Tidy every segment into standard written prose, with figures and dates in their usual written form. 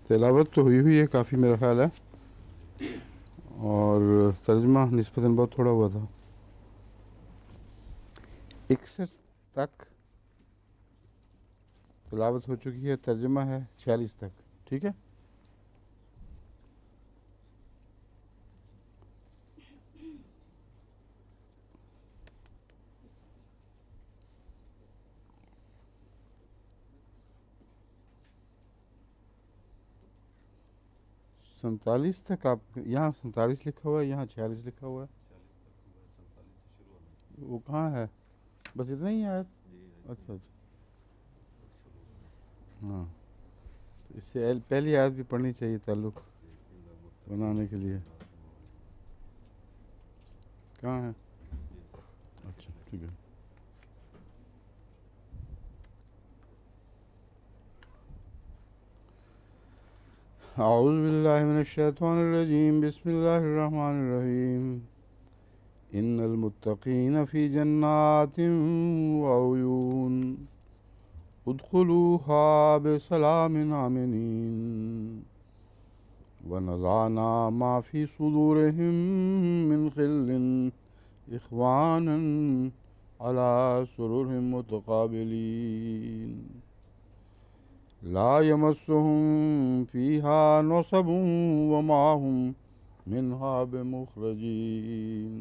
تلاوت تو ہوئی ہے کافی میرا خیال ہے، اور ترجمہ نسبتاً بہت تھوڑا ہوا تھا. 61 تک تلاوت ہو چکی ہے، ترجمہ ہے 46 تک. ٹھیک ہے. سینتالیس تک آپ یہاں 47 لکھا ہوا ہے، یہاں 46 لکھا ہوا ہے. وہ کہاں ہے؟ بس اتنا ہی ہے. اچھا اچھا. ہاں، تو اس سے پہلی آیت بھی پڑھنی چاہیے تعلق بنانے کے لیے. کہاں ہے؟ اچھا ٹھیک ہے. اعوذ باللہ من الشیطان الرجیم، بسم اللہ الرحمن الرحیم. ان المتقین فی جنات وعیون ادخلوها بسلام آمنین ونزعنا ما فی صدورهم من غل اخوانا على سرر متقابلین لا يمسهم فيها نصب وما هم منها بمخرجين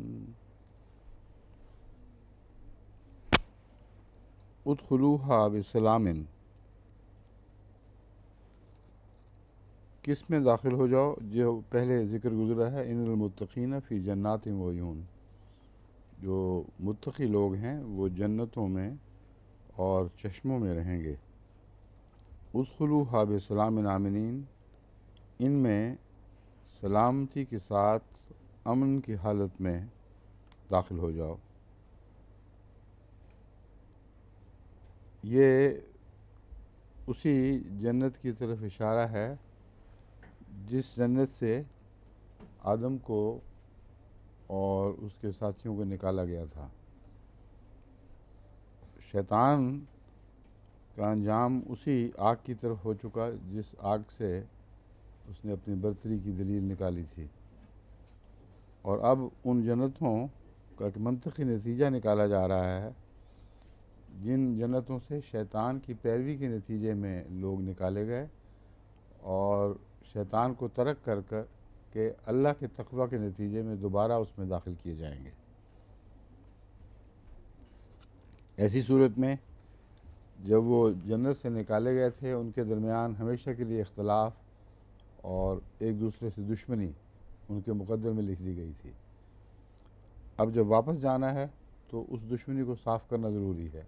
ادخلوها بسلام. کس میں داخل ہو جاؤ؟ جو پہلے ذکر گزرا ہے، ان المتقین فی جنات وعیون. جو متقی لوگ ہیں وہ جنتوں میں اور چشموں میں رہیں گے. ادخلوها بسلام آمنین، ان میں سلامتی کے ساتھ امن کی حالت میں داخل ہو جاؤ. یہ اسی جنت کی طرف اشارہ ہے جس جنت سے آدم کو اور اس کے ساتھیوں کو نکالا گیا تھا. شیطان کا انجام اسی آگ کی طرف ہو چکا جس آگ سے اس نے اپنی برتری کی دلیل نکالی تھی. اور اب ان جنتوں کا ایک منطقی نتیجہ نکالا جا رہا ہے جن جنتوں سے شیطان کی پیروی کے نتیجے میں لوگ نکالے گئے اور شیطان کو ترک کر کے اللہ کے تقوی کے نتیجے میں دوبارہ اس میں داخل کیے جائیں گے. ایسی صورت میں جب وہ جنت سے نکالے گئے تھے ان کے درمیان ہمیشہ کے لیے اختلاف اور ایک دوسرے سے دشمنی ان کے مقدر میں لکھ دی گئی تھی. اب جب واپس جانا ہے تو اس دشمنی کو صاف کرنا ضروری ہے.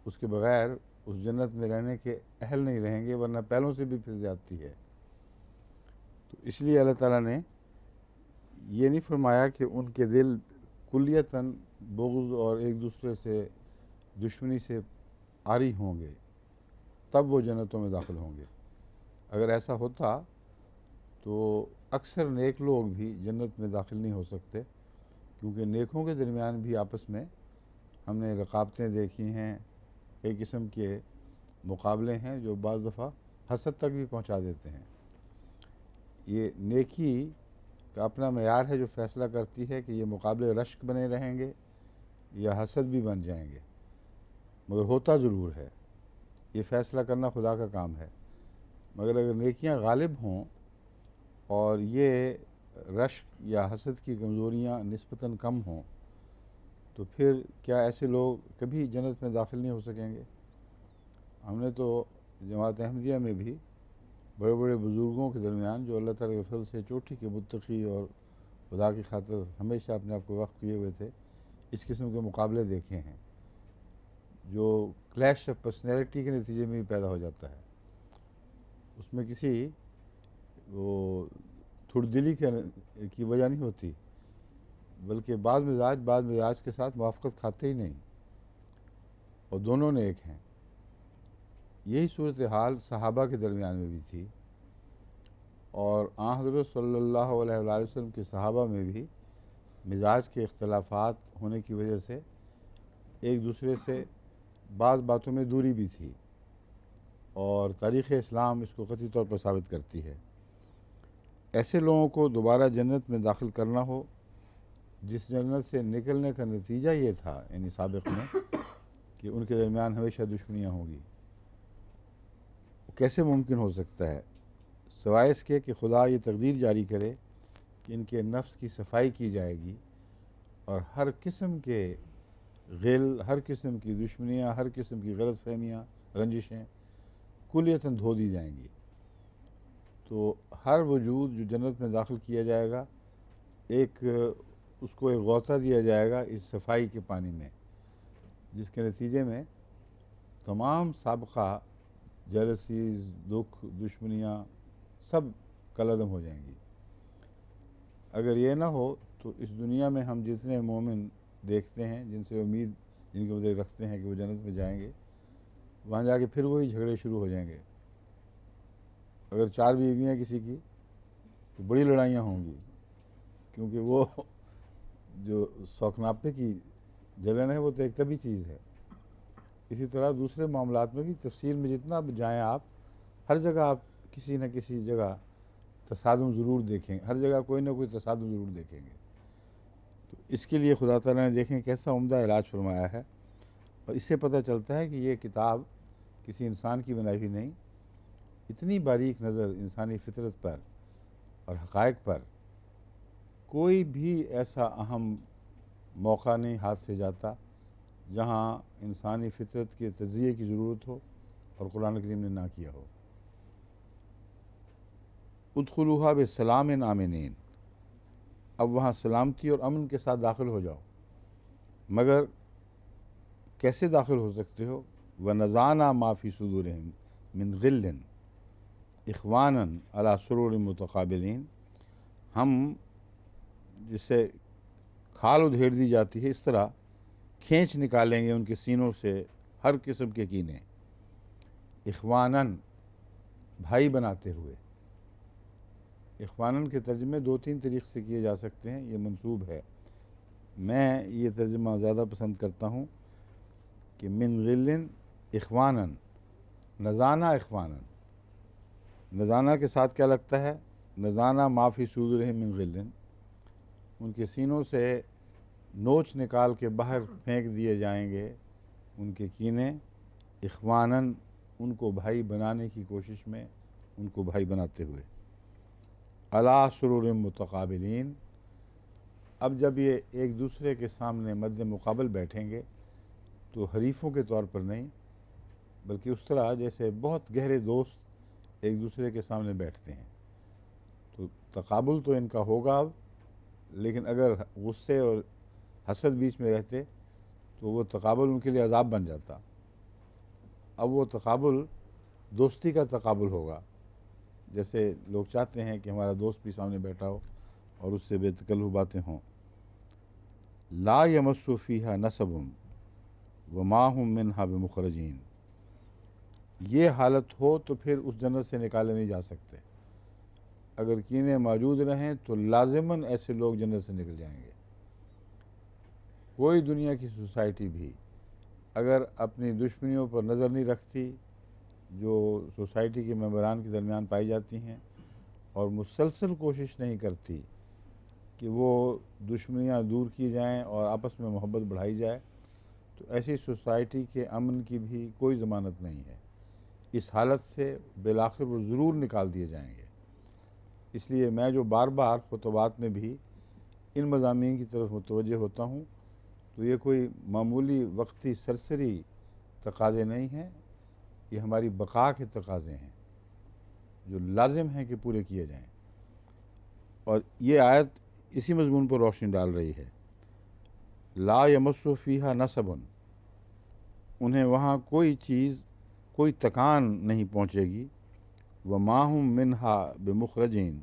اس کے بغیر اس جنت میں رہنے کے اہل نہیں رہیں گے، ورنہ پہلوں سے بھی پھر زیادتی ہے. تو اس لیے اللہ تعالیٰ نے یہ نہیں فرمایا کہ ان کے دل کلیتاً بغض اور ایک دوسرے سے دشمنی سے عاری ہوں گے تب وہ جنتوں میں داخل ہوں گے. اگر ایسا ہوتا تو اکثر نیک لوگ بھی جنت میں داخل نہیں ہو سکتے، کیونکہ نیکوں کے درمیان بھی آپس میں ہم نے رقابتیں دیکھی ہیں، کئی قسم کے مقابلے ہیں جو بعض دفعہ حسد تک بھی پہنچا دیتے ہیں. یہ نیکی کا اپنا معیار ہے جو فیصلہ کرتی ہے کہ یہ مقابلے رشک بنے رہیں گے یا حسد بھی بن جائیں گے. مگر ہوتا ضرور ہے، یہ فیصلہ کرنا خدا کا کام ہے. مگر اگر نیکیاں غالب ہوں اور یہ رشک یا حسد کی کمزوریاں نسبتاً کم ہوں تو پھر کیا ایسے لوگ کبھی جنت میں داخل نہیں ہو سکیں گے؟ ہم نے تو جماعت احمدیہ میں بھی بڑے بڑے بزرگوں کے درمیان جو اللہ تعالیٰ کے فضل سے چوٹی کے متقی اور خدا کی خاطر ہمیشہ اپنے آپ کو وقف کیے ہوئے تھے، اس قسم کے مقابلے دیکھے ہیں جو کلیش آف پرسنالٹی کے نتیجے میں بھی پیدا ہو جاتا ہے. اس میں کسی وہ تھوڑ دلی کی وجہ نہیں ہوتی، بلکہ بعض مزاج کے ساتھ موافقت کھاتے ہی نہیں اور دونوں نیک ہیں. یہی صورتحال صحابہ کے درمیان میں بھی تھی، اور آن حضرت صلی اللہ علیہ وآلہ وسلم کے صحابہ میں بھی مزاج کے اختلافات ہونے کی وجہ سے ایک دوسرے سے بعض باتوں میں دوری بھی تھی. اور تاریخ اسلام اس کو قطعی طور پر ثابت کرتی ہے۔ ایسے لوگوں کو دوبارہ جنت میں داخل کرنا ہو جس جنت سے نکلنے کا نتیجہ یہ تھا، یعنی سابق میں، کہ ان کے درمیان ہمیشہ دشمنیاں ہوں گی، کیسے ممکن ہو سکتا ہے؟ سوائے اس کے کہ خدا یہ تقدیر جاری کرے کہ ان کے نفس کی صفائی کی جائے گی اور ہر قسم کے غل، ہر قسم کی دشمنیاں، ہر قسم کی غلط فہمیاں، رنجشیں کلیتاً دھو دی جائیں گی۔ تو ہر وجود جو جنت میں داخل کیا جائے گا، اس کو ایک غوطہ دیا جائے گا اس صفائی کے پانی میں، جس کے نتیجے میں تمام سابقہ جیلسیز، دکھ، دشمنیاں سب کالعدم ہو جائیں گی۔ اگر یہ نہ ہو تو اس دنیا میں ہم جتنے مومن دیکھتے ہیں، جن سے امید، جن کے مدد رکھتے ہیں کہ وہ جنت میں جائیں گے، وہاں جا کے پھر وہی جھگڑے شروع ہو جائیں گے۔ اگر 4 بیویاں کسی کی تو بڑی لڑائیاں ہوں گی، کیونکہ وہ جو سوکھناپے کی جلن ہے وہ تو ایک طبی چیز ہے۔ اسی طرح دوسرے معاملات میں بھی تفصیل میں جتنا جائیں آپ، ہر جگہ آپ کسی نہ کسی جگہ تصادم ضرور دیکھیں، ہر جگہ کوئی نہ کوئی تصادم ضرور دیکھیں گے۔ تو اس کے لیے خدا تعالیٰ نے دیکھیں کیسا عمدہ علاج فرمایا ہے، اور اس سے پتہ چلتا ہے کہ یہ کتاب کسی انسان کی بنائی ہوئی نہیں، اتنی باریک نظر انسانی فطرت پر اور حقائق پر کوئی بھی ایسا اہم موقع نہیں ہاتھ سے جاتا جہاں انسانی فطرت کے تجزیے کی ضرورت ہو اور قرآن کریم نے نہ کیا ہو۔ ادخلوها بسلام آمنین، اب وہاں سلامتی اور امن کے ساتھ داخل ہو جاؤ، مگر کیسے داخل ہو سکتے ہو؟ وَنَزَعْنَا مَا فِي صُدُورِهِم مِّن غِلٍّ إِخْوَانًا عَلَىٰ سُرُرٍ مُتَقَابِلِينَ، ہم جسے کھال ادھیڑ دی جاتی ہے اس طرح کھینچ نکالیں گے ان کے سینوں سے ہر قسم کے کینے، اخواناً بھائی بناتے ہوئے۔ اخواناً کے ترجمے 2-3 طریق سے کیے جا سکتے ہیں، یہ منسوب ہے، میں یہ ترجمہ زیادہ پسند کرتا ہوں کہ من غل اخواناً، نزانا اخواناً۔ نزانا کے ساتھ کیا لگتا ہے؟ نزانا ما فی صدورہم من غل، ان کے سینوں سے نوچ نکال کے باہر پھینک دیے جائیں گے ان کے کینے، اخواناً ان کو بھائی بنانے کی کوشش میں، ان کو بھائی بناتے ہوئے، علی سرور متقابلین۔ اب جب یہ ایک دوسرے کے سامنے مد مقابل بیٹھیں گے تو حریفوں کے طور پر نہیں، بلکہ اس طرح جیسے بہت گہرے دوست ایک دوسرے کے سامنے بیٹھتے ہیں۔ تو تقابل تو ان کا ہوگا اب، لیکن اگر غصے اور حسد بیچ میں رہتے تو وہ تقابل ان کے لیے عذاب بن جاتا۔ اب وہ تقابل دوستی کا تقابل ہوگا، جیسے لوگ چاہتے ہیں کہ ہمارا دوست بھی سامنے بیٹھا ہو اور اس سے بے تکلف باتیں ہوں۔ لا یمس فیہا نصب وما ہم منہا بمخرجین، یہ حالت ہو تو پھر اس جنت سے نکالے نہیں جا سکتے۔ اگر کینے موجود رہیں تو لازماً ایسے لوگ جنت سے نکل جائیں گے۔ کوئی دنیا کی سوسائٹی بھی اگر اپنی دشمنیوں پر نظر نہیں رکھتی جو سوسائٹی کے ممبران کے درمیان پائی جاتی ہیں، اور مسلسل کوشش نہیں کرتی کہ وہ دشمنیاں دور کی جائیں اور آپس میں محبت بڑھائی جائے، تو ایسی سوسائٹی کے امن کی بھی کوئی ضمانت نہیں ہے۔ اس حالت سے بالآخر وہ ضرور نکال دیے جائیں گے۔ اس لیے میں جو بار بار خطبات میں بھی ان مضامین کی طرف متوجہ ہوتا ہوں، تو یہ کوئی معمولی وقتی سرسری تقاضے نہیں ہیں، یہ ہماری بقا کے تقاضے ہیں جو لازم ہیں کہ پورے کیے جائیں۔ اور یہ آیت اسی مضمون پر روشنی ڈال رہی ہے۔ لا یمس فیہا نصب، انہیں وہاں کوئی چیز، کوئی تکان نہیں پہنچے گی، وما ہم منہا بمخرجین،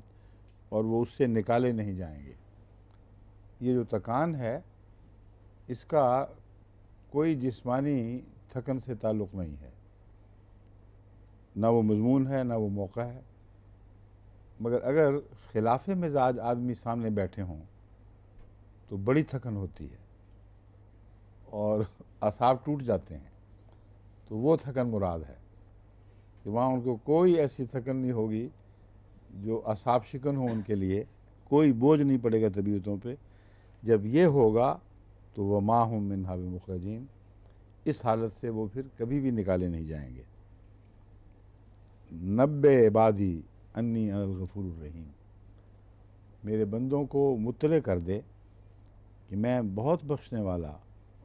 اور وہ اس سے نکالے نہیں جائیں گے۔ یہ جو تکان ہے اس کا کوئی جسمانی تھکن سے تعلق نہیں ہے، نہ وہ مضمون ہے نہ وہ موقع ہے، مگر اگر خلاف مزاج آدمی سامنے بیٹھے ہوں تو بڑی تھکن ہوتی ہے اور اعصاب ٹوٹ جاتے ہیں، تو وہ تھکن مراد ہے۔ کہ وہاں ان کو کوئی ایسی تھکن نہیں ہوگی جو اعصاب شکن ہو ان کے لیے، کوئی بوجھ نہیں پڑے گا طبیعتوں پہ. جب یہ ہوگا تو وہ ما ہم منہا بمخرجین، اس حالت سے وہ پھر کبھی بھی نکالے نہیں جائیں گے. نبّئ عبادی انی انا الغفور الرحیم، میرے بندوں کو مطلع کر دے کہ میں بہت بخشنے والا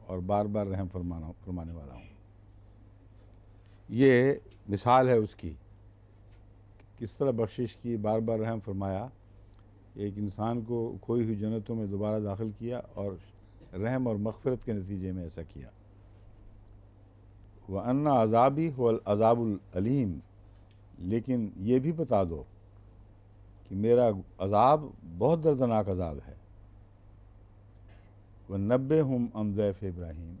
اور بار بار رحم فرمانے والا ہوں. یہ مثال ہے اس کی، کس طرح بخشش کی، بار بار رحم فرمایا. ایک انسان کو کھوئی ہوئی جنتوں میں دوبارہ داخل کیا اور رحم اور مغفرت کے نتیجے میں ایسا کیا. وَأَنَّ عَذَابِي هُوَ الْعَذَابُ الْأَلِيمُ، لیکن یہ بھی بتا دو کہ میرا عذاب بہت دردناک عذاب ہے. وَنَبِّئْهُمْ عَنْ ضَيْفِ ابراہیم،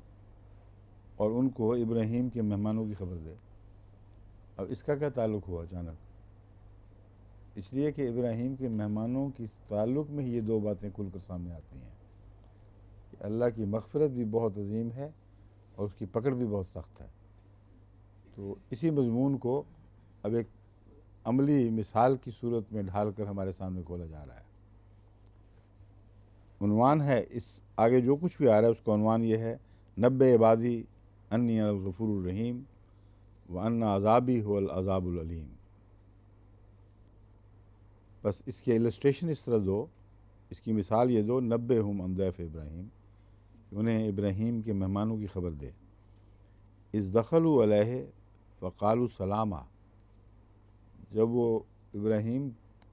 اور ان کو ابراہیم کے مہمانوں کی خبر دے. اب اس کا کیا تعلق ہوا اچانک؟ اس لیے کہ ابراہیم کے مہمانوں کی تعلق میں ہی یہ دو باتیں کھل کر سامنے آتی ہیں کہ اللہ کی مغفرت بھی بہت عظیم ہے اور اس کی پکڑ بھی بہت سخت ہے. تو اسی مضمون کو اب ایک عملی مثال کی صورت میں ڈھال کر ہمارے سامنے کھولا جا رہا ہے. عنوان ہے، اس آگے جو کچھ بھی آ رہا ہے اس کا عنوان یہ ہے، نبّئ عبادی انی انا الغفور الرحیم وان عذابی هو العذاب العلیم. بس اس کی السٹریشن اس طرح دو، اس کی مثال یہ دو، نبّئہم عن ضیف ابراہیم، انہیں ابراہیم کے مہمانوں کی خبر دے. اذ دخلوا علیہ فقالوا سلاما، جب وہ ابراہیم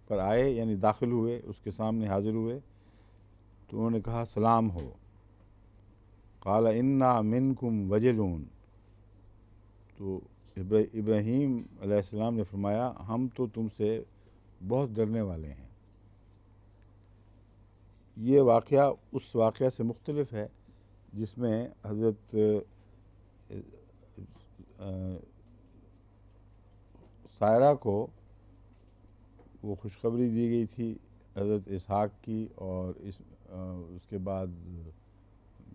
پر آئے یعنی داخل ہوئے، اس کے سامنے حاضر ہوئے تو انہوں نے کہا سلام ہو. قال انا منکم وجلون، تو ابراہیم علیہ السلام نے فرمایا ہم تو تم سے بہت ڈرنے والے ہیں. یہ واقعہ اس واقعہ سے مختلف ہے جس میں حضرت سائرہ کو وہ خوشخبری دی گئی تھی حضرت اسحاق کی اور اس کے بعد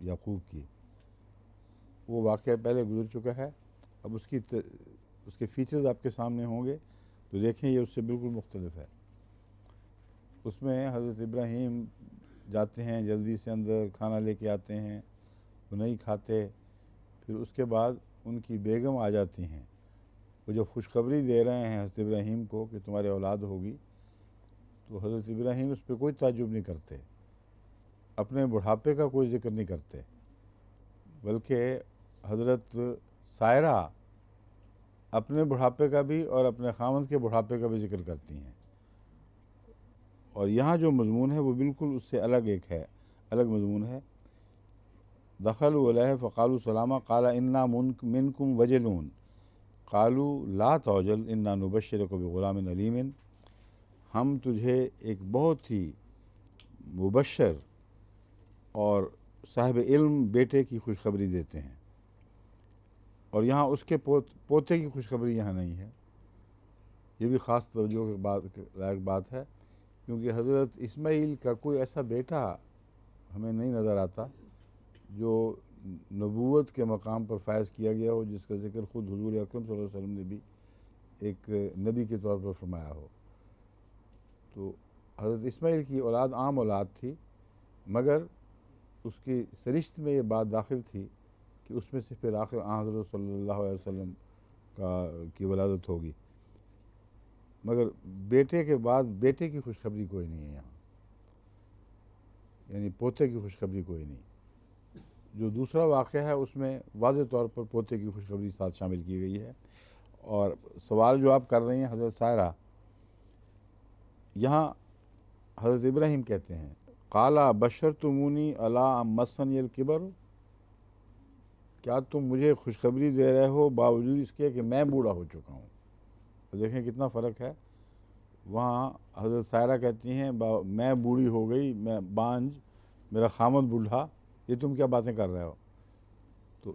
یعقوب کی. وہ واقعہ پہلے گزر چکا ہے. اب اس کے فیچرز آپ کے سامنے ہوں گے تو دیکھیں یہ اس سے بالکل مختلف ہے. اس میں حضرت ابراہیم جاتے ہیں جلدی سے اندر، کھانا لے کے آتے ہیں، وہ نہیں کھاتے. پھر اس کے بعد ان کی بیگم آ جاتی ہیں. وہ جب خوشخبری دے رہے ہیں حضرت ابراہیم کو کہ تمہارے اولاد ہوگی، تو حضرت ابراہیم اس پہ کوئی تعجب نہیں کرتے، اپنے بڑھاپے کا کوئی ذکر نہیں کرتے، بلکہ حضرت سائرہ اپنے بڑھاپے کا بھی اور اپنے خاوند کے بڑھاپے کا بھی ذکر کرتی ہیں. اور یہاں جو مضمون ہے وہ بالکل اس سے الگ مضمون ہے. دخلوا علیہ فقالوا سلاما قال انا منکم وجلون قالوا لا توجل انا نبشرک بغلام علیم، ہم تجھے ایک بہت ہی مبشر اور صاحب علم بیٹے کی خوشخبری دیتے ہیں. اور یہاں اس کے پوتے کی خوشخبری یہاں نہیں ہے. یہ بھی خاص توجہ کے لائق بات ہے، کیونکہ حضرت اسماعیل کا کوئی ایسا بیٹا ہمیں نہیں نظر آتا جو نبوت کے مقام پر فائز کیا گیا ہو، جس کا ذکر خود حضور اکرم صلی اللہ علیہ وسلم نے بھی ایک نبی کے طور پر فرمایا ہو. تو حضرت اسماعیل کی اولاد عام اولاد تھی، مگر اس کی سرشت میں یہ بات داخل تھی کہ اس میں سے پھر آخر حضرت صلی اللہ علیہ وسلم کی ولادت ہوگی. مگر بیٹے کے بعد بیٹے کی خوشخبری کوئی نہیں ہے یہاں، یعنی پوتے کی خوشخبری کوئی نہیں. جو دوسرا واقعہ ہے اس میں واضح طور پر پوتے کی خوشخبری ساتھ شامل کی گئی ہے. اور سوال جو آپ کر رہے ہیں حضرت سائرہ، یہاں حضرت ابراہیم کہتے ہیں قال بشرتمونی علی ان مسنی الکبر، کیا تم مجھے خوشخبری دے رہے ہو باوجود اس کے کہ میں بوڑھا ہو چکا ہوں. تو دیکھیں کتنا فرق ہے. وہاں حضرت سائرہ کہتی ہیں میں بوڑھی ہو گئی، میں بانجھ، میرا خامد بوڑھا، یہ تم کیا باتیں کر رہے ہو. تو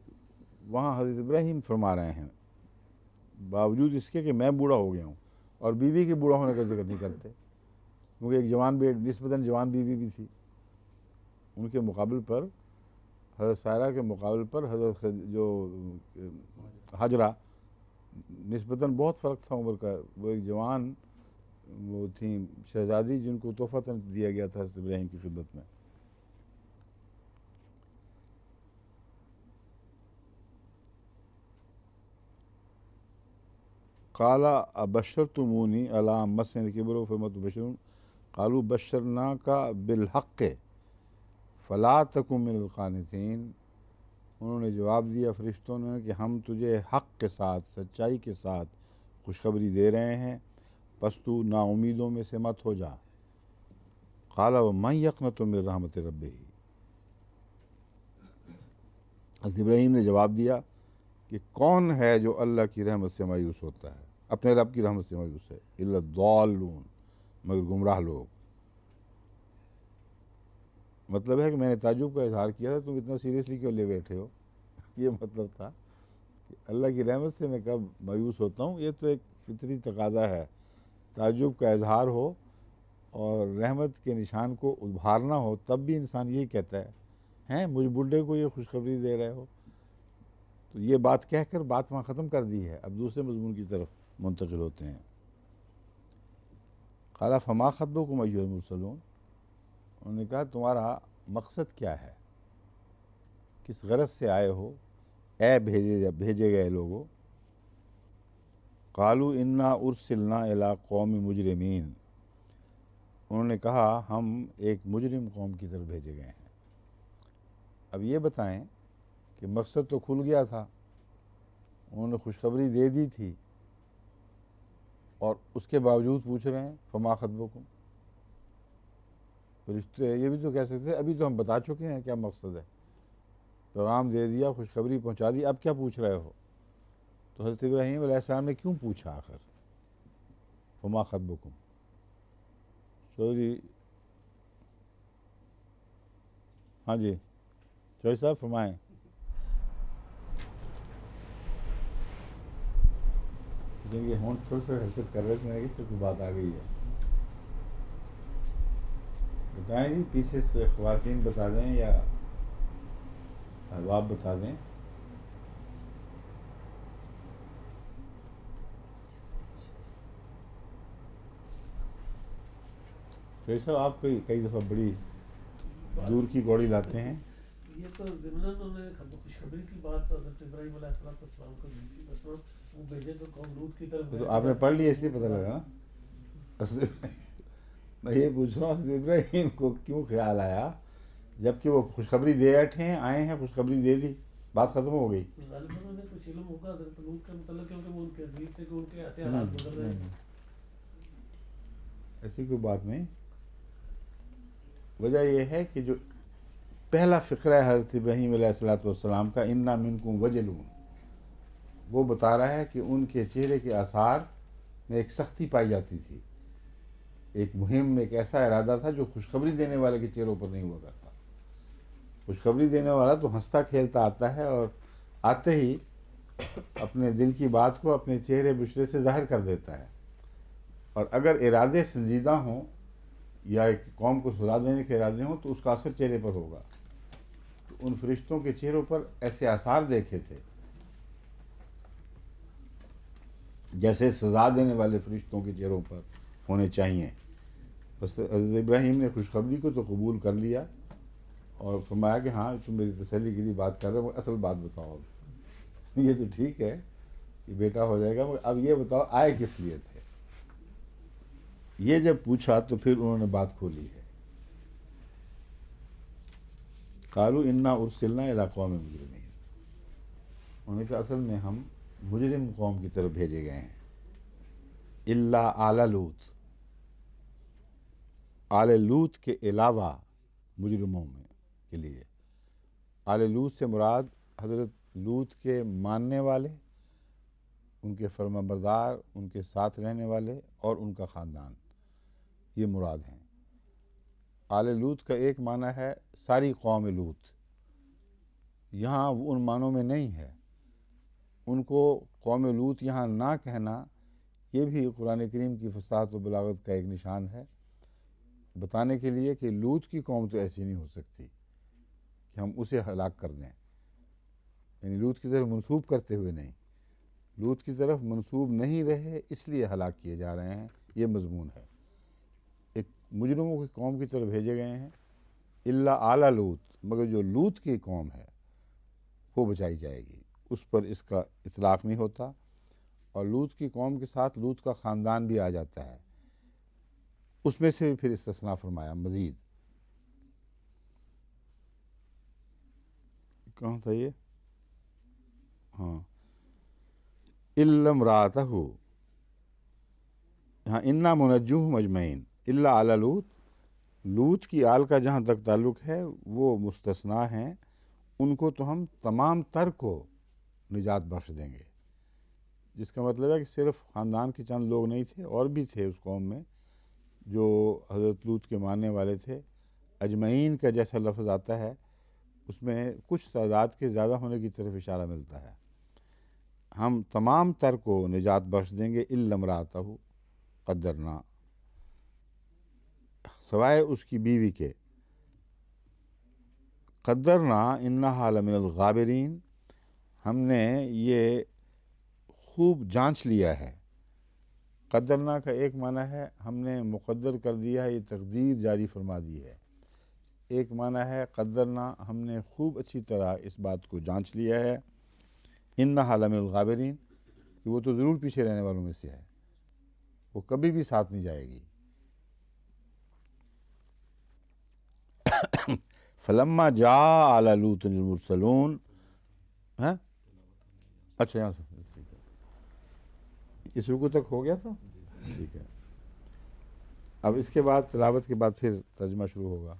وہاں حضرت ابراہیم فرما رہے ہیں باوجود اس کے کہ میں بوڑھا ہو گیا ہوں، اور بیوی کے بوڑھا ہونے کا ذکر نہیں کرتے، کیونکہ ایک جوان نسبتاً جوان بیوی بھی تھی. ان کے مقابل پر، حضرت سائرہ کے مقابل پر حضرت جو حجرہ نسبتاً بہت فرق تھا عمر کا. وہ ایک جوان وہ تھیں شہزادی جن کو تحفتاً دیا گیا تھا حضرت ابراہیم کی خدمت میں. قال ابشرتمونی علی ان مسنی الکبر فبم تبشرون قالوا بشرناک بالحق فلا تکن من القانطین. انہوں نے جواب دیا فرشتوں نے کہ ہم تجھے حق کے ساتھ سچائی کے ساتھ خوشخبری دے رہے ہیں، پس تو نا امیدوں میں سے مت ہو جا. قال ومن یقنط من رحمت ربہ. حضرت ابراہیم نے جواب دیا کہ کون ہے جو اللہ کی رحمت سے مایوس ہوتا ہے، اپنے رب کی رحمت سے مایوس ہے. الا الضالون، مگر گمراہ لوگ. مطلب ہے کہ میں نے تعجب کا اظہار کیا تھا، تم اتنا سیریسلی کیوں لے بیٹھے ہو. یہ مطلب تھا کہ اللہ کی رحمت سے میں کب مایوس ہوتا ہوں. یہ تو ایک فطری تقاضا ہے، تعجب کا اظہار ہو اور رحمت کے نشان کو ابھارنا ہو تب بھی انسان یہی کہتا ہے ہیں مجھ بڈھے کو یہ خوشخبری دے رہے ہو. تو یہ بات کہہ کر بات وہاں ختم کر دی ہے، اب دوسرے مضمون کی طرف منتقل ہوتے ہیں. قال فما خطبکم ایھا المرسلون. انہوں نے کہا تمہارا مقصد کیا ہے، کس غرض سے آئے ہو اے بھیجے گئے لوگوں. قالوا انا ارسلنا الی قوم مجرمین. انہوں نے کہا ہم ایک مجرم قوم کی طرف بھیجے گئے ہیں. اب یہ بتائیں کہ مقصد تو کھل گیا تھا، انہوں نے خوشخبری دے دی تھی اور اس کے باوجود پوچھ رہے ہیں فما خطبکم. فرشتے یہ بھی تو کہہ سکتے ابھی تو ہم بتا چکے ہیں کیا مقصد ہے، پیغام دے دیا، خوشخبری پہنچا دی، اب کیا پوچھ رہے ہو. تو حضرت ابراہیم علیہ السلام نے کیوں پوچھا آخر فما خطبکم. چودھری ہاں جی چودھری صاحب فرمائیں. یہ ہون تھوڑی سی حرکت کر رہے تھے کہ کوئی بات آ گئی ہے. بتائیں جی، پیچھے سے خواتین بتا دیں یا احباب بتا دیں. شیخ صاحب آپ کئی دفعہ بڑی دور کی گوڑی لاتے ہیں. یہ تو ضمن انہوں نے خوشخبری کی بات حضرت ابراہیم علیہ السلام کو دی تھی، بس وہ بھیجے تو قوم لوط کی طرف. تو آپ نے پڑھ لیا اس لیے پتہ لگا. میں یہ پوچھ رہا ہوں حضرت ابراہیم کو کیوں خیال آیا جبکہ وہ خوشخبری دے بیٹھے ہیں، آئے ہیں، خوشخبری دے دی، بات ختم ہو گئی. غالباً انہوں نے کچھ علم ہوگا حضرت لوط کا متعلق، کیونکہ وہ ان کے عزیز تھے کہ ان کے ایسے حالات گزر رہے ہیں. ایسی کوئی بات نہیں. وجہ یہ ہے کہ جو پہلا فقرہ ہے حضرت ابراہیم علیہ السلام کا انا منکم وجلون، وہ بتا رہا ہے کہ ان کے چہرے کے آثار میں ایک سختی پائی جاتی تھی. ایک مہم، ایک ایسا ارادہ تھا جو خوشخبری دینے والے کے چہروں پر نہیں ہوا کرتا. خوشخبری دینے والا تو ہنستا کھیلتا آتا ہے اور آتے ہی اپنے دل کی بات کو اپنے چہرے بشرے سے ظاہر کر دیتا ہے. اور اگر ارادے سنجیدہ ہوں یا ایک قوم کو سزا دینے کے ارادے ہوں تو اس کا اثر چہرے پر ہوگا. تو ان فرشتوں کے چہروں پر ایسے آثار دیکھے تھے جیسے سزا دینے والے فرشتوں کے چہروں پر ہونے چاہیے. بس حضرت ابراہیم نے خوشخبری کو تو قبول کر لیا اور فرمایا کہ ہاں تم میری تسلی کے لیے بات کر رہے ہو، اصل بات بتاؤ. یہ تو ٹھیک ہے کہ بیٹا ہو جائے گا، اب یہ بتاؤ آئے کس لیے تھے. یہ جب پوچھا تو پھر انہوں نے بات کھولی ہے. قالوا انا ارسلنا الی قوم مجرمین. انہوں نے کہا اصل میں ہم مجرم قوم کی طرف بھیجے گئے ہیں. الا آل لوط، آل لوط کے علاوہ مجرموں میں کے لیے. آل لوط سے مراد حضرت لوط کے ماننے والے، ان کے فرما بردار، ان کے ساتھ رہنے والے اور ان کا خاندان، یہ مراد ہیں. آل لوط کا ایک معنی ہے ساری قوم لوط. یہاں وہ ان معنوں میں نہیں ہے. ان کو قوم لوط یہاں نہ کہنا یہ بھی قرآن کریم کی فصاحت و بلاغت کا ایک نشان ہے، بتانے کے لیے کہ لوط کی قوم تو ایسی نہیں ہو سکتی کہ ہم اسے ہلاک کر دیں. یعنی لوط کی طرف منسوب کرتے ہوئے نہیں، لوط کی طرف منسوب نہیں رہے اس لیے ہلاک کیے جا رہے ہیں، یہ مضمون ہے۔ ایک مجرموں کی قوم کی طرف بھیجے گئے ہیں، الا آل لوط، مگر جو لوط کی قوم ہے وہ بچائی جائے گی، اس پر اس کا اطلاق نہیں ہوتا، اور لوط کی قوم کے ساتھ لوط کا خاندان بھی آ جاتا ہے، اس میں سے بھی پھر استثناء فرمایا مزید۔ کہاں تھا یہ؟ ہاں، الا امرأتہ، ہاں، انا منجوہم اجمعین الا آل لوط، لوط کی آل کا جہاں تک تعلق ہے وہ مستثنیٰ ہیں، ان کو تو ہم تمام تر کو نجات بخش دیں گے، جس کا مطلب ہے کہ صرف خاندان کے چند لوگ نہیں تھے، اور بھی تھے اس قوم میں جو حضرت لوط کے ماننے والے تھے۔ اجمعین کا جیسا لفظ آتا ہے اس میں کچھ تعداد کے زیادہ ہونے کی طرف اشارہ ملتا ہے۔ ہم تمام تر کو نجات بخش دیں گے، الا امرأتہ قدرنا، سوائے اس کی بیوی کے، قدرنا انہا لمن الغابرین، ہم نے یہ خوب جانچ لیا ہے۔ قدرنا کا ایک معنی ہے ہم نے مقدر کر دیا ہے، یہ تقدیر جاری فرما دی ہے۔ ایک معنی ہے قدرنا، ہم نے خوب اچھی طرح اس بات کو جانچ لیا ہے، انہا لمن الغابرین، کہ وہ تو ضرور پیچھے رہنے والوں میں سے ہے، وہ کبھی بھی ساتھ نہیں جائے گی۔ فلما جاء آل لوط المرسلون، ہاں اچھا یہاں سے ٹھیک ہے، اس رکوع تک ہو گیا تھا، ٹھیک ہے۔ اب اس کے بعد تلاوت کے بعد پھر ترجمہ شروع ہوگا۔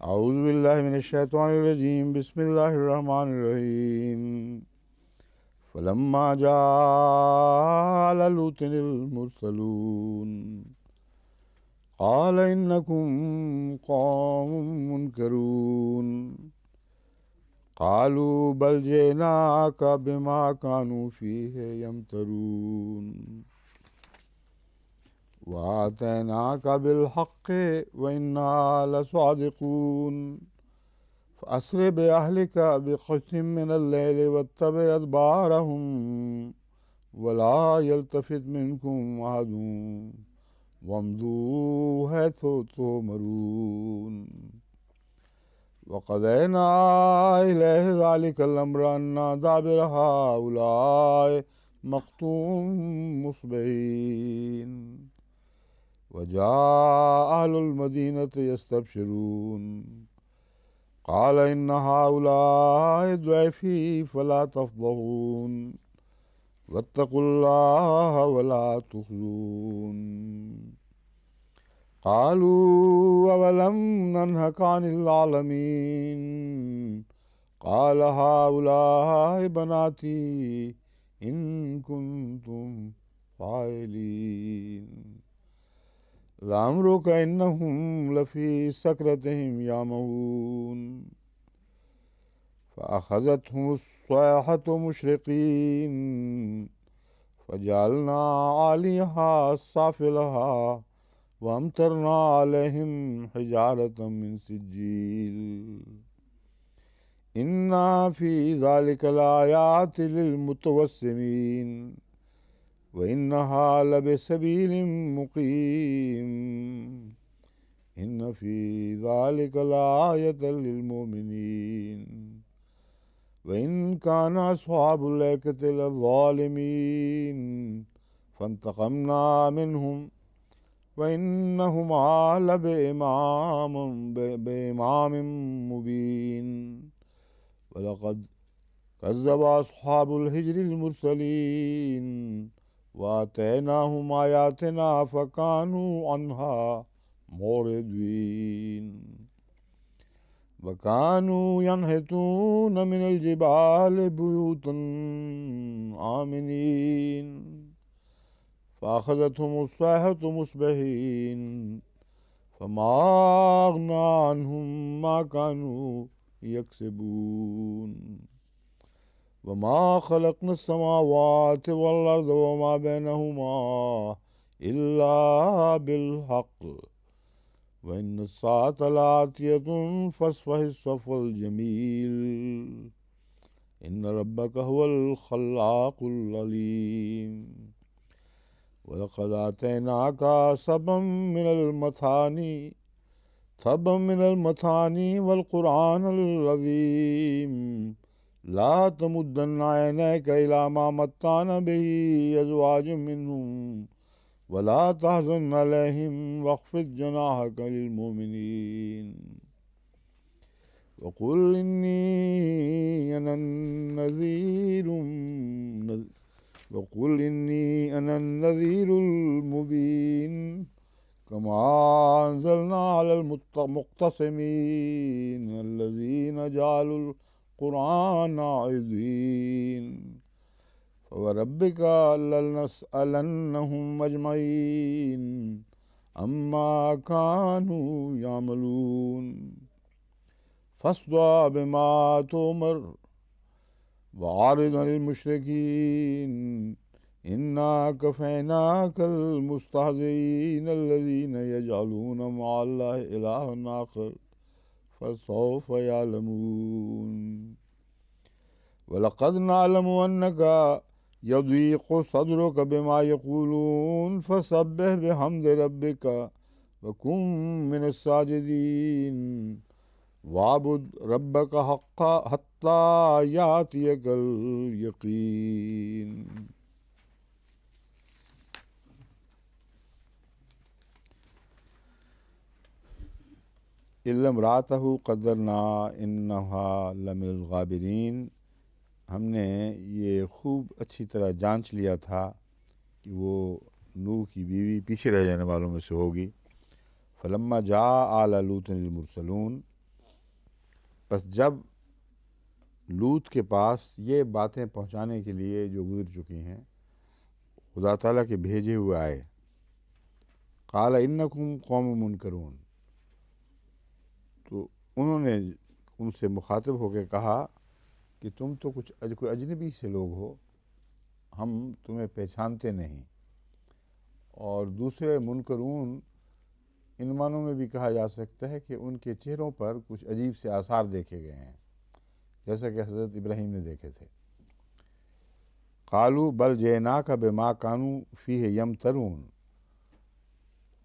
اعوذ باللہ من الشیطان الرجیم، بسم اللہ الرحمن الرحیم۔ فلما جاء آل لوط المرسلون قال انکم قوم منکرون قالوا بل جئناک بما كانوا فیہ یمترون وآتیناک بالحق وإنا لصادقون فأسر بأهلك بقطع من الليل واتبع أدبارهم ولا يلتفت منكم أحد وامضوا حيث تؤمرون وقضينا إليه ذلك الأمر أن دابر هؤلاء مقطوع مصبحين وجاء أهل المدينة يستبشرون قال إن هؤلاء ضيفي فلا تفضحون واتقوا الله ولا تخزون قالوا أولم ننهك عن العالمين قال هؤلاء بناتي إن كنتم فاعلين لعمرك إنهم لفي سكرتهم يعمهون فأخذتهم الصيحة مشرقين فجعلنا عاليها سافلها وأمطرنا عليهم حجارة من سجيل إن في ذلك لآيات للمتوسمين وإنها لبسبيل مقيم إن في ذلك لآية للمؤمنين وإن كان أصحاب الأيكة لظالمين فانتقمنا منهم وإنهما بإمام مبين ولقد كذب أصحاب الحجر المرسلين وآتيناهم آياتنا فكانوا عنها معرضين وكانوا ينحتون من الجبال بيوتا آمنين فأخذتهم الصيحة مصبحين فما أغنى عنهم ما كانوا يكسبون وما خلقنا السماوات والأرض وما بينهما إلا بالحق وإن الساعة لآتية فاصفح الصفح الجميل إن ربك هو الخلاق العليم ولقد آتيناك سبعا من المثاني والقرآن العظيم لا تمدن عينيك إلى ما متعنا به أزواج منهم ولا تحزن عليهم واخفض جناحك للمؤمنين وقل إني أنا النذير المبين كما أنزلنا على المقتصمين الذين جعلوا القرآن عضين فوربك لنسألنهم أجمعين عما كانوا يعملون فاصدع بما تؤمر وأعرض عن المشركين إنا كفيناك المستهزئين الذين يجعلون مع الله إلها آخر فسوف يعلمون ولقد نعلم أنك يضيق صدرك بما يقولون فسبح بحمد ربك وكن من الساجدين واعبد ربك حتى يأتيك اليقين. إلا امرأته قدرنا إنها لمن الغابرين. ہم نے یہ خوب اچھی طرح جانچ لیا تھا کہ وہ نوح کی بیوی پیچھے رہ جانے والوں میں سے ہوگی. فلما جاء آل لوط المرسلون، بس جب لوط کے پاس یہ باتیں پہنچانے کے لیے جو گزر چکی ہیں خدا تعالیٰ کے بھیجے ہوئے آئے. قال انکم قوم منکرون، تو انہوں نے ان سے مخاطب ہو کے کہا کہ تم تو کوئی اجنبی سے لوگ ہو، ہم تمہیں پہچانتے نہیں. اور دوسرے منکرون ان معنوں میں بھی کہا جا سکتا ہے کہ ان کے چہروں پر کچھ عجیب سے آثار دیکھے گئے ہیں، جیسا کہ حضرت ابراہیم نے دیکھے تھے. قالوا بل جئناک بما كانوا فیہ یمترون،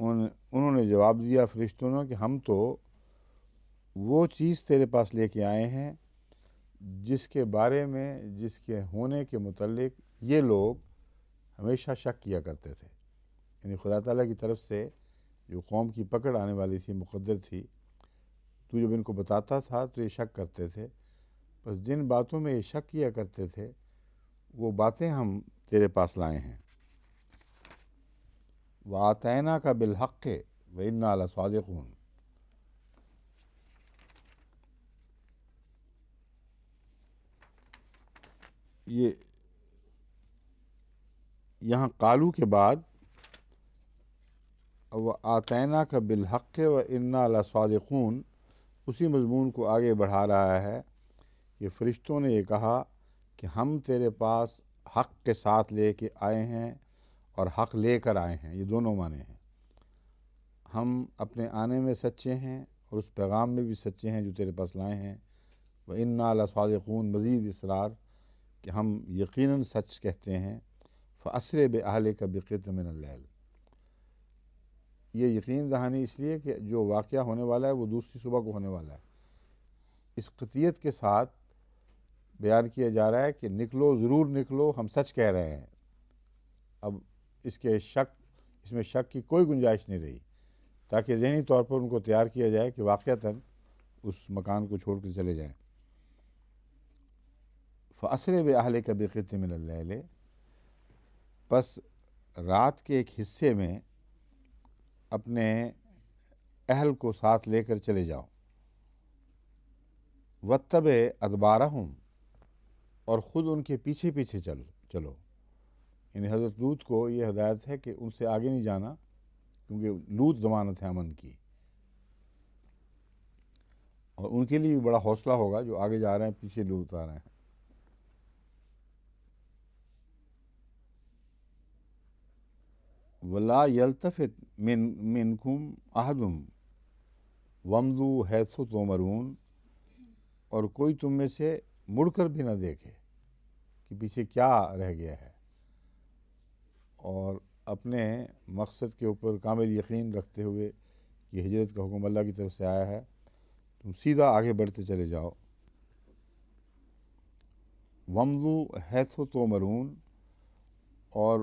انہوں نے جواب دیا فرشتوں نے کہ ہم تو وہ چیز تیرے پاس لے کے آئے ہیں جس کے بارے میں، جس کے ہونے کے متعلق یہ لوگ ہمیشہ شک کیا کرتے تھے. یعنی خدا تعالیٰ کی طرف سے جو قوم کی پکڑ آنے والی تھی، مقدر تھی، تو جب ان کو بتاتا تھا تو یہ شک کرتے تھے. بس جن باتوں میں یہ شک کیا کرتے تھے وہ باتیں ہم تیرے پاس لائے ہیں. وَآتَيْنَاكَ بِالْحَقِّ وَإِنَّا لَصَادِقُونَ. یہ یہاں قالو کے بعد وَآتَيْنَاكَ بِالْحَقِّ وَإِنَّا لَصَادِقُونَ اسی مضمون کو آگے بڑھا رہا ہے کہ فرشتوں نے یہ کہا کہ ہم تیرے پاس حق کے ساتھ لے کے آئے ہیں اور حق لے کر آئے ہیں. یہ دونوں معنی ہیں. ہم اپنے آنے میں سچے ہیں اور اس پیغام میں بھی سچے ہیں جو تیرے پاس لائے ہیں. وَإِنَّا لَصَادِقُونَ، مزید اصرار کہ ہم یقیناً سچ کہتے ہیں. فَأَسْرِ بِأَهْلِكَ بِقِطْعٍ مِّنَ اللَّيْلِ، یہ یقین دہانی اس لیے کہ جو واقعہ ہونے والا ہے وہ دوسری صبح کو ہونے والا ہے. اس قطعیت کے ساتھ بیان کیا جا رہا ہے کہ نکلو، ضرور نکلو، ہم سچ کہہ رہے ہیں. اب اس میں شک کی کوئی گنجائش نہیں رہی، تاکہ ذہنی طور پر ان کو تیار کیا جائے کہ واقعتاً اس مکان کو چھوڑ کے چلے جائیں. فَأَسْرِ بِأَهْلِكَ بِقِطْعٍ مِّنَ اللَّيْلِ، پس رات کے ایک حصے میں اپنے اہل کو ساتھ لے کر چلے جاؤ. وَاتَّبِعْ أَدْبَارَهُمْ، اور خود ان کے پیچھے پیچھے چلو. یعنی حضرت لوط کو یہ ہدایت ہے کہ ان سے آگے نہیں جانا، کیونکہ لوط ضمانت ہے امن کی، اور ان کے لیے بھی بڑا حوصلہ ہوگا جو آگے جا رہے ہیں، پیچھے لوط آ رہے ہیں. وَلَا يَلْتَفِتْ مِنْكُمْ أَحَدٌ وَامْضُوا حَيْثُ تُؤْمَرُونَ، اور کوئی تم میں سے مڑ کر بھی نہ دیکھے کہ پیچھے کیا رہ گیا ہے، اور اپنے مقصد کے اوپر کامل یقین رکھتے ہوئے کہ ہجرت کا حکم اللہ کی طرف سے آیا ہے، تم سیدھا آگے بڑھتے چلے جاؤ۔ وَامْضُوا حَيْثُ تُؤْمَرُونَ، اور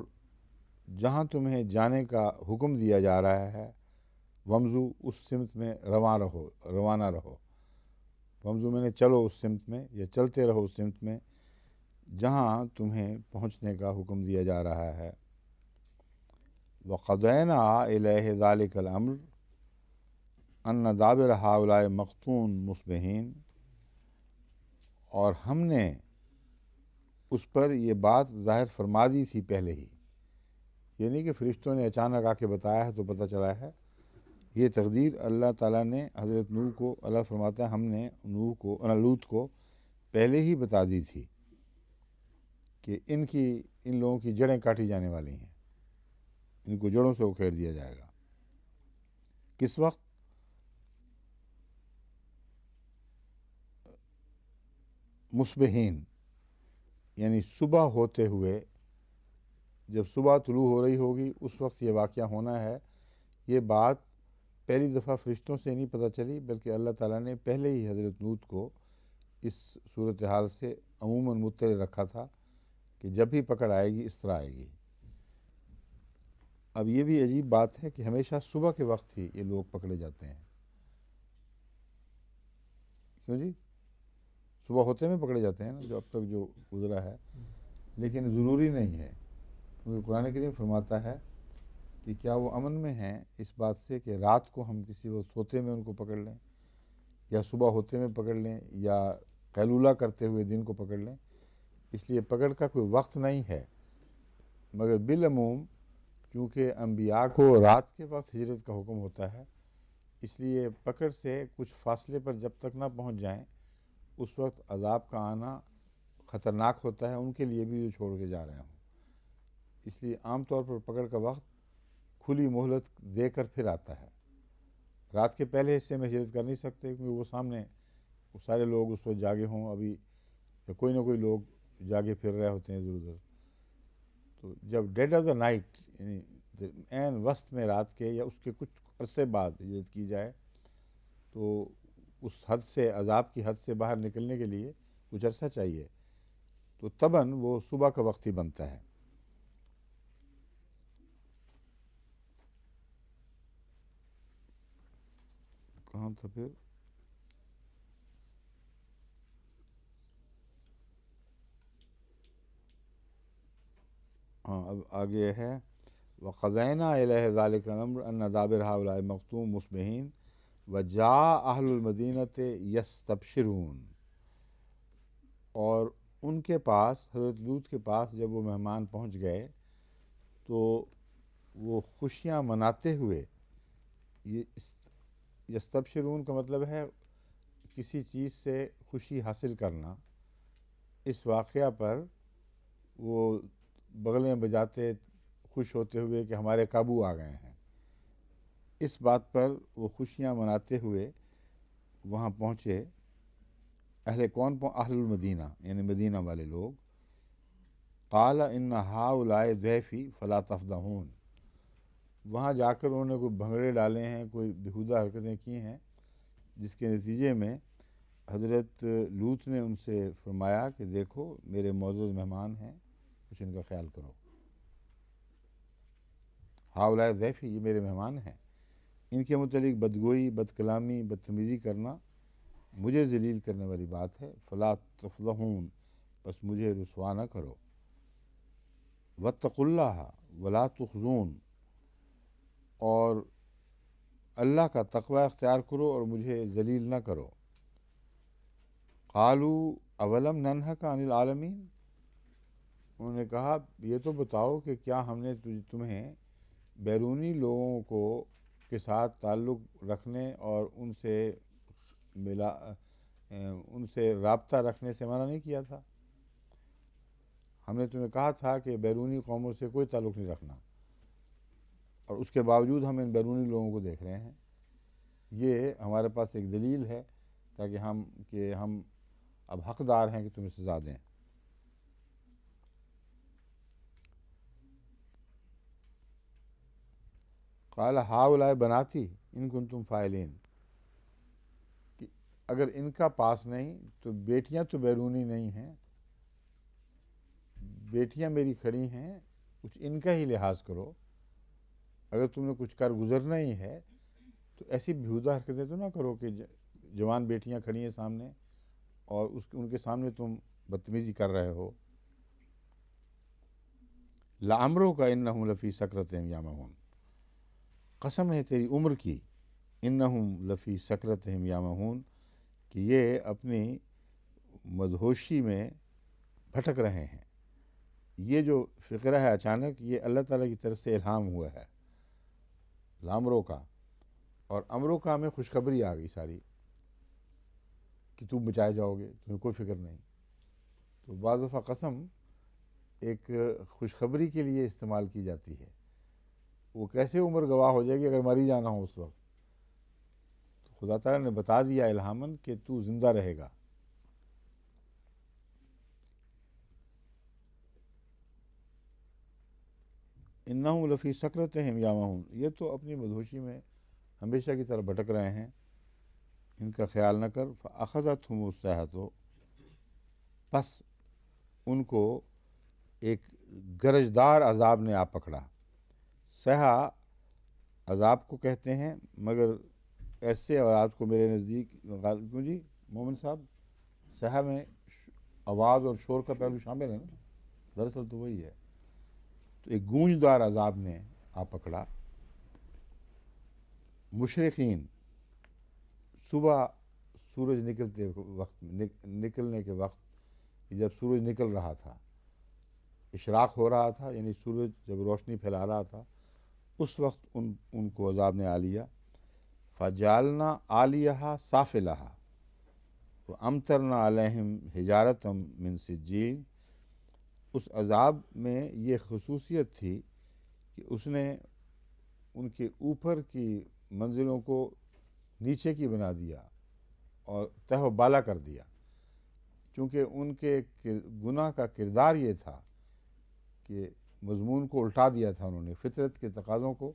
جہاں تمہیں جانے کا حکم دیا جا رہا ہے، وَامْضُوا، اس سمت میں روانہ رہو۔ وَامْضُوا میں نے چلو اس سمت میں، یا چلتے رہو اس سمت میں جہاں تمہیں پہنچنے کا حکم دیا جا رہا ہے۔ وَقَضَيْنَا إِلَيْهِ ذَلِكَ الْأَمْرُ أَنَّ دَابِرَ هَؤُلَاءِ مَقْطُوعٌ مُصْبِحِينَ، اور ہم نے اس پر یہ بات ظاہر فرما دی تھی پہلے ہی، یہ نہیں کہ فرشتوں نے اچانک آ کے بتایا ہے تو پتہ چلا ہے، یہ تقدیر اللہ تعالیٰ نے حضرت نوح کو، اللہ فرماتا ہے ہم نے لوط کو پہلے ہی بتا دی تھی کہ ان لوگوں کی جڑیں کاٹی جانے والی ہیں، ان کو جڑوں سے اکھیڑ دیا جائے گا۔ کس وقت؟ مصبحین، یعنی صبح ہوتے ہوئے، جب صبح طلوع ہو رہی ہوگی اس وقت یہ واقعہ ہونا ہے۔ یہ بات پہلی دفعہ فرشتوں سے نہیں پتہ چلی، بلکہ اللہ تعالیٰ نے پہلے ہی حضرت لوط کو اس صورتحال سے عموماً مطلع رکھا تھا کہ جب بھی پکڑ آئے گی اس طرح آئے گی۔ اب یہ بھی عجیب بات ہے کہ ہمیشہ صبح کے وقت ہی یہ لوگ پکڑے جاتے ہیں، کیوں جی؟ صبح ہوتے میں پکڑے جاتے ہیں نا، جو اب تک جو گزرا ہے، لیکن ضروری نہیں ہے، کیونکہ قرآن کریم فرماتا ہے کہ کیا وہ امن میں ہیں اس بات سے کہ رات کو ہم کسی وقت سوتے میں ان کو پکڑ لیں، یا صبح ہوتے میں پکڑ لیں، یا قیلولہ کرتے ہوئے دن کو پکڑ لیں۔ اس لیے پکڑ کا کوئی وقت نہیں ہے، مگر بالعموم کیونکہ انبیاء کو رات کے وقت ہجرت کا حکم ہوتا ہے، اس لیے پکڑ سے کچھ فاصلے پر جب تک نہ پہنچ جائیں اس وقت عذاب کا آنا خطرناک ہوتا ہے ان کے لیے بھی جو چھوڑ کے جا رہے ہوں۔ اس لیے عام طور پر پکڑ کا وقت کھلی مہلت دے کر پھر آتا ہے۔ رات کے پہلے حصے میں ہجرت کر نہیں سکتے کیونکہ وہ سامنے وہ سارے لوگ اس وقت جاگے ہوں ابھی، یا کوئی نہ کوئی لوگ جاگے پھر رہے ہوتے ہیں ادھر ادھر۔ تو جب ڈیڈ آف دا نائٹ، یعنی عین وسط میں رات کے یا اس کے کچھ عرصے بعد ہجرت کی جائے تو اس حد سے، عذاب کی حد سے باہر نکلنے کے لیے کچھ عرصہ چاہیے، تو تباً وہ صبح کا وقت ہی بنتا ہے۔ کہاں تھا پھر؟ ہاں، اب آگے ہے وَقَضَيْنَا إِلَيْهِ ذَلِكَ الْأَمْرُ أَنَّ دَابِرَ هَؤُلَاءِ مَقْطُوعٌ مُصْبِحِينَ وَجَاءَ أَهْلُ الْمَدِينَةِ يَسْتَبْشِرُونَ، اور ان کے پاس، حضرت لوط کے پاس جب وہ مہمان پہنچ گئے تو وہ خوشیاں مناتے ہوئے، یستبشرون کا مطلب ہے کسی چیز سے خوشی حاصل کرنا، اس واقعہ پر وہ بغلیں بجاتے خوش ہوتے ہوئے کہ ہمارے قابو آ گئے ہیں، اس بات پر وہ خوشیاں مناتے ہوئے وہاں پہنچے۔ اہل المدینہ یعنی مدینہ والے لوگ۔ قال ان ہؤلاء ضیفی فلا تفضحون، وہاں جا کر انہوں نے کوئی بھنگڑے ڈالے ہیں، کوئی بیہودہ حرکتیں کی ہیں، جس کے نتیجے میں حضرت لوط نے ان سے فرمایا کہ دیکھو میرے معزز مہمان ہیں، کچھ ان کا خیال کرو۔ ہؤلاء ضیفی، یہ میرے مہمان ہیں، ان کے متعلق بدگوئی، بد کلامی، بدتمیزی کرنا مجھے ذلیل کرنے والی بات ہے۔ فلا تفضحون، بس مجھے رسوا نہ کرو۔ واتقوا اللہ ولا تخزون، اور اللہ کا تقوی اختیار کرو اور مجھے ذلیل نہ کرو۔ قالوا اولم ننہک عن العالمین، انہوں نے کہا یہ تو بتاؤ کہ کیا ہم نے تمہیں بیرونی لوگوں کو کے ساتھ تعلق رکھنے اور ان سے رابطہ رکھنے سے منع نہیں کیا تھا؟ ہم نے تمہیں کہا تھا کہ بیرونی قوموں سے کوئی تعلق نہیں رکھنا، اور اس کے باوجود ہم ان بیرونی لوگوں کو دیکھ رہے ہیں۔ یہ ہمارے پاس ایک دلیل ہے تاکہ ہم اب حقدار ہیں کہ تمہیں سزا دیں۔ قال ہؤلاء بناتی ان کنتم فاعلین، کہ اگر ان کا پاس نہیں تو بیٹیاں تو بیرونی نہیں ہیں، بیٹیاں میری کھڑی ہیں، کچھ ان کا ہی لحاظ کرو۔ اگر تم نے کچھ کر گزرنا ہی ہے تو ایسی بیہودہ حرکتیں تو نہ کرو کہ جوان بیٹیاں کھڑی ہیں سامنے اور ان کے سامنے تم بدتمیزی کر رہے ہو۔ لعمرک انہم لفی سکرتہم یعمہون، قسم ہے تیری عمر کی، انہم لفی سکرتہم یعمہون، کہ یہ اپنی مدہوشی میں بھٹک رہے ہیں۔ یہ جو فقرہ ہے اچانک، یہ اللہ تعالیٰ کی طرف سے الہام ہوا ہے لامرو کا، اور امرو کا میں خوشخبری آ گئی ساری کہ تم بچائے جاؤ گے، تمہیں کوئی فکر نہیں۔ تو بعض دفعہ قسم ایک خوشخبری کے لیے استعمال کی جاتی ہے۔ وہ کیسے عمر گواہ ہو جائے گی اگر مری جانا ہو اس وقت؟ تو خدا تعالیٰ نے بتا دیا الہاماً کہ تو زندہ رہے گا۔ انہم لفی سکرتہم یعمہون، یہ تو اپنی مدہوشی میں ہمیشہ کی طرح بھٹک رہے ہیں، ان کا خیال نہ کر۔ فاخذتہم الصیحۃ، پس ان کو ایک گرجدار عذاب نے آ پکڑا۔ صیحہ عذاب کو کہتے ہیں، مگر ایسے آواز کو میرے نزدیک کیوں جی مومن صاحب، صیحہ میں آواز اور شور کا پہلو شامل ہے نا، دراصل تو وہی ہے۔ تو ایک گونجدار عذاب نے آ پکڑا۔ مشرقین، صبح سورج نکلنے کے وقت، جب سورج نکل رہا تھا، اشراق ہو رہا تھا، یعنی سورج جب روشنی پھیلا رہا تھا، اس وقت ان کو عذاب نے آ لیا۔ فجعلنا عالیہا سافلہا وامطرنا علیہم حجارۃ من سجیل۔ اس عذاب میں یہ خصوصیت تھی کہ اس نے ان کے اوپر کی منزلوں کو نیچے کی بنا دیا اور تہ و بالا کر دیا، چونکہ ان کے گناہ کا کردار یہ تھا کہ مضمون کو الٹا دیا تھا، انہوں نے فطرت کے تقاضوں کو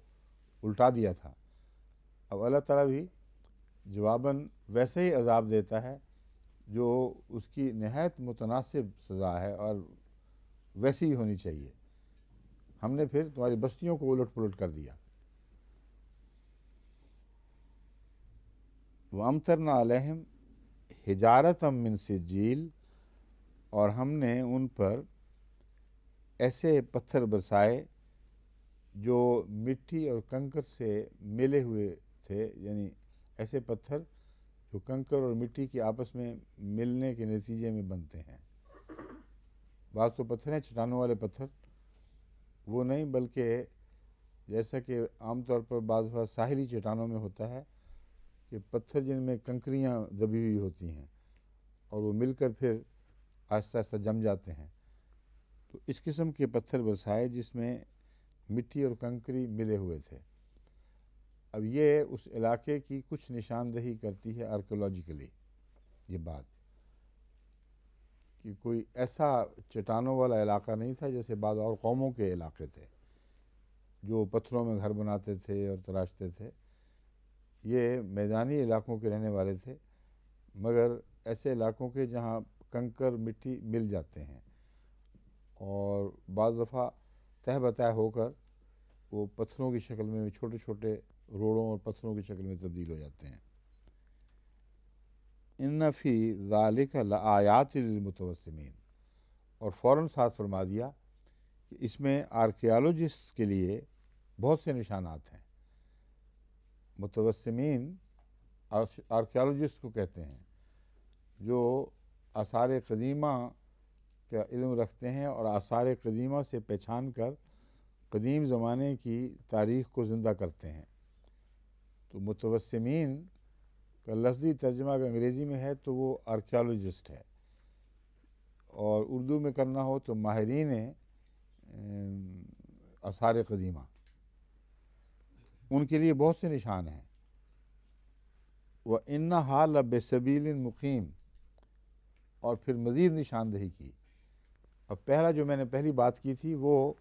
الٹا دیا تھا۔ اب اللہ تعالیٰ بھی جواباً ویسے ہی عذاب دیتا ہے جو اس کی نہایت متناسب سزا ہے اور ویسی ہی ہونی چاہیے۔ ہم نے پھر تمہاری بستیوں کو الٹ پلٹ کر دیا۔ وَأَمْطَرْنَا عَلَيْهِمْ حِجَارَةً مِّن سِجِّيلٍ، اور ہم نے ان پر ایسے پتھر برسائے جو مٹی اور کنکر سے ملے ہوئے تھے، یعنی ایسے پتھر جو کنکر اور مٹی کی آپس میں ملنے کے نتیجے میں بنتے ہیں۔ بعض تو پتھر ہیں چٹانوں والے پتھر، وہ نہیں، بلکہ جیسا کہ عام طور پر بعض دفعہ ساحلی چٹانوں میں ہوتا ہے کہ پتھر جن میں کنکریاں دبی ہوئی ہوتی ہیں اور وہ مل کر پھر آہستہ آہستہ جم جاتے ہیں، تو اس قسم کے پتھر برسائے جس میں مٹی اور کنکری ملے ہوئے تھے۔ اب یہ اس علاقے کی کچھ نشاندہی کرتی ہے آرکیولوجیکلی، یہ بات کہ کوئی ایسا چٹانوں والا علاقہ نہیں تھا جیسے بعض اور قوموں کے علاقے تھے جو پتھروں میں گھر بناتے تھے اور تراشتے تھے۔ یہ میدانی علاقوں کے رہنے والے تھے، مگر ایسے علاقوں کے جہاں کنکر مٹی مل جاتے ہیں اور بعض دفعہ تہ بتہ ہو کر وہ پتھروں کی شکل میں چھوٹے چھوٹے روڑوں اور پتھروں کی شکل میں تبدیل ہو جاتے ہیں۔ ان فی ذالک لآیات للمتوسمین، اور فوراً ساتھ فرما دیا کہ اس میں آرکیالوجسٹ کے لیے بہت سے نشانات ہیں۔ متوسمین آرکیالوجسٹ کو کہتے ہیں جو آثار قدیمہ کا علم رکھتے ہیں اور آثار قدیمہ سے پہچان کر قدیم زمانے کی تاریخ کو زندہ کرتے ہیں۔ تو متوسمین کا لفظی ترجمہ اگر انگریزی میں ہے تو وہ آرکیالوجسٹ ہے، اور اردو میں کرنا ہو تو ماہرین آثار قدیمہ۔ ان کے لیے بہت سے نشان ہیں۔ وَإِنَّهَا لَبِسَبِيلٍ مُقِيمٍ، اور پھر مزید نشاندہی کی. اب پہلا جو میں نے پہلی بات کی تھی وہ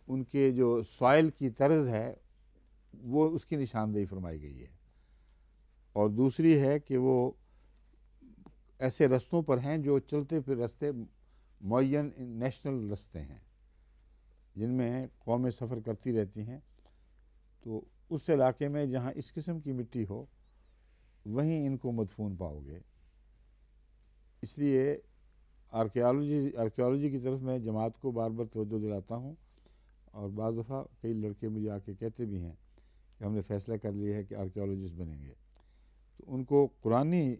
ان کے جو سوائل کی طرز ہے وہ اس کی نشاندہی فرمائی گئی ہے، اور دوسری ہے کہ وہ ایسے رستوں پر ہیں جو چلتے پھر رستے معین نیشنل رستے ہیں جن میں قومیں سفر کرتی رہتی ہیں. تو اس علاقے میں جہاں اس قسم کی مٹی ہو وہیں ان کو مدفون پاؤ گے. اس لیے آرکیالوجی کی طرف میں جماعت کو بار بار توجہ دلاتا ہوں، اور بعض دفعہ کئی لڑکے مجھے آ کے کہتے بھی ہیں کہ ہم نے فیصلہ کر لیا ہے کہ آرکیالوجسٹ بنیں گے. تو ان کو قرآنی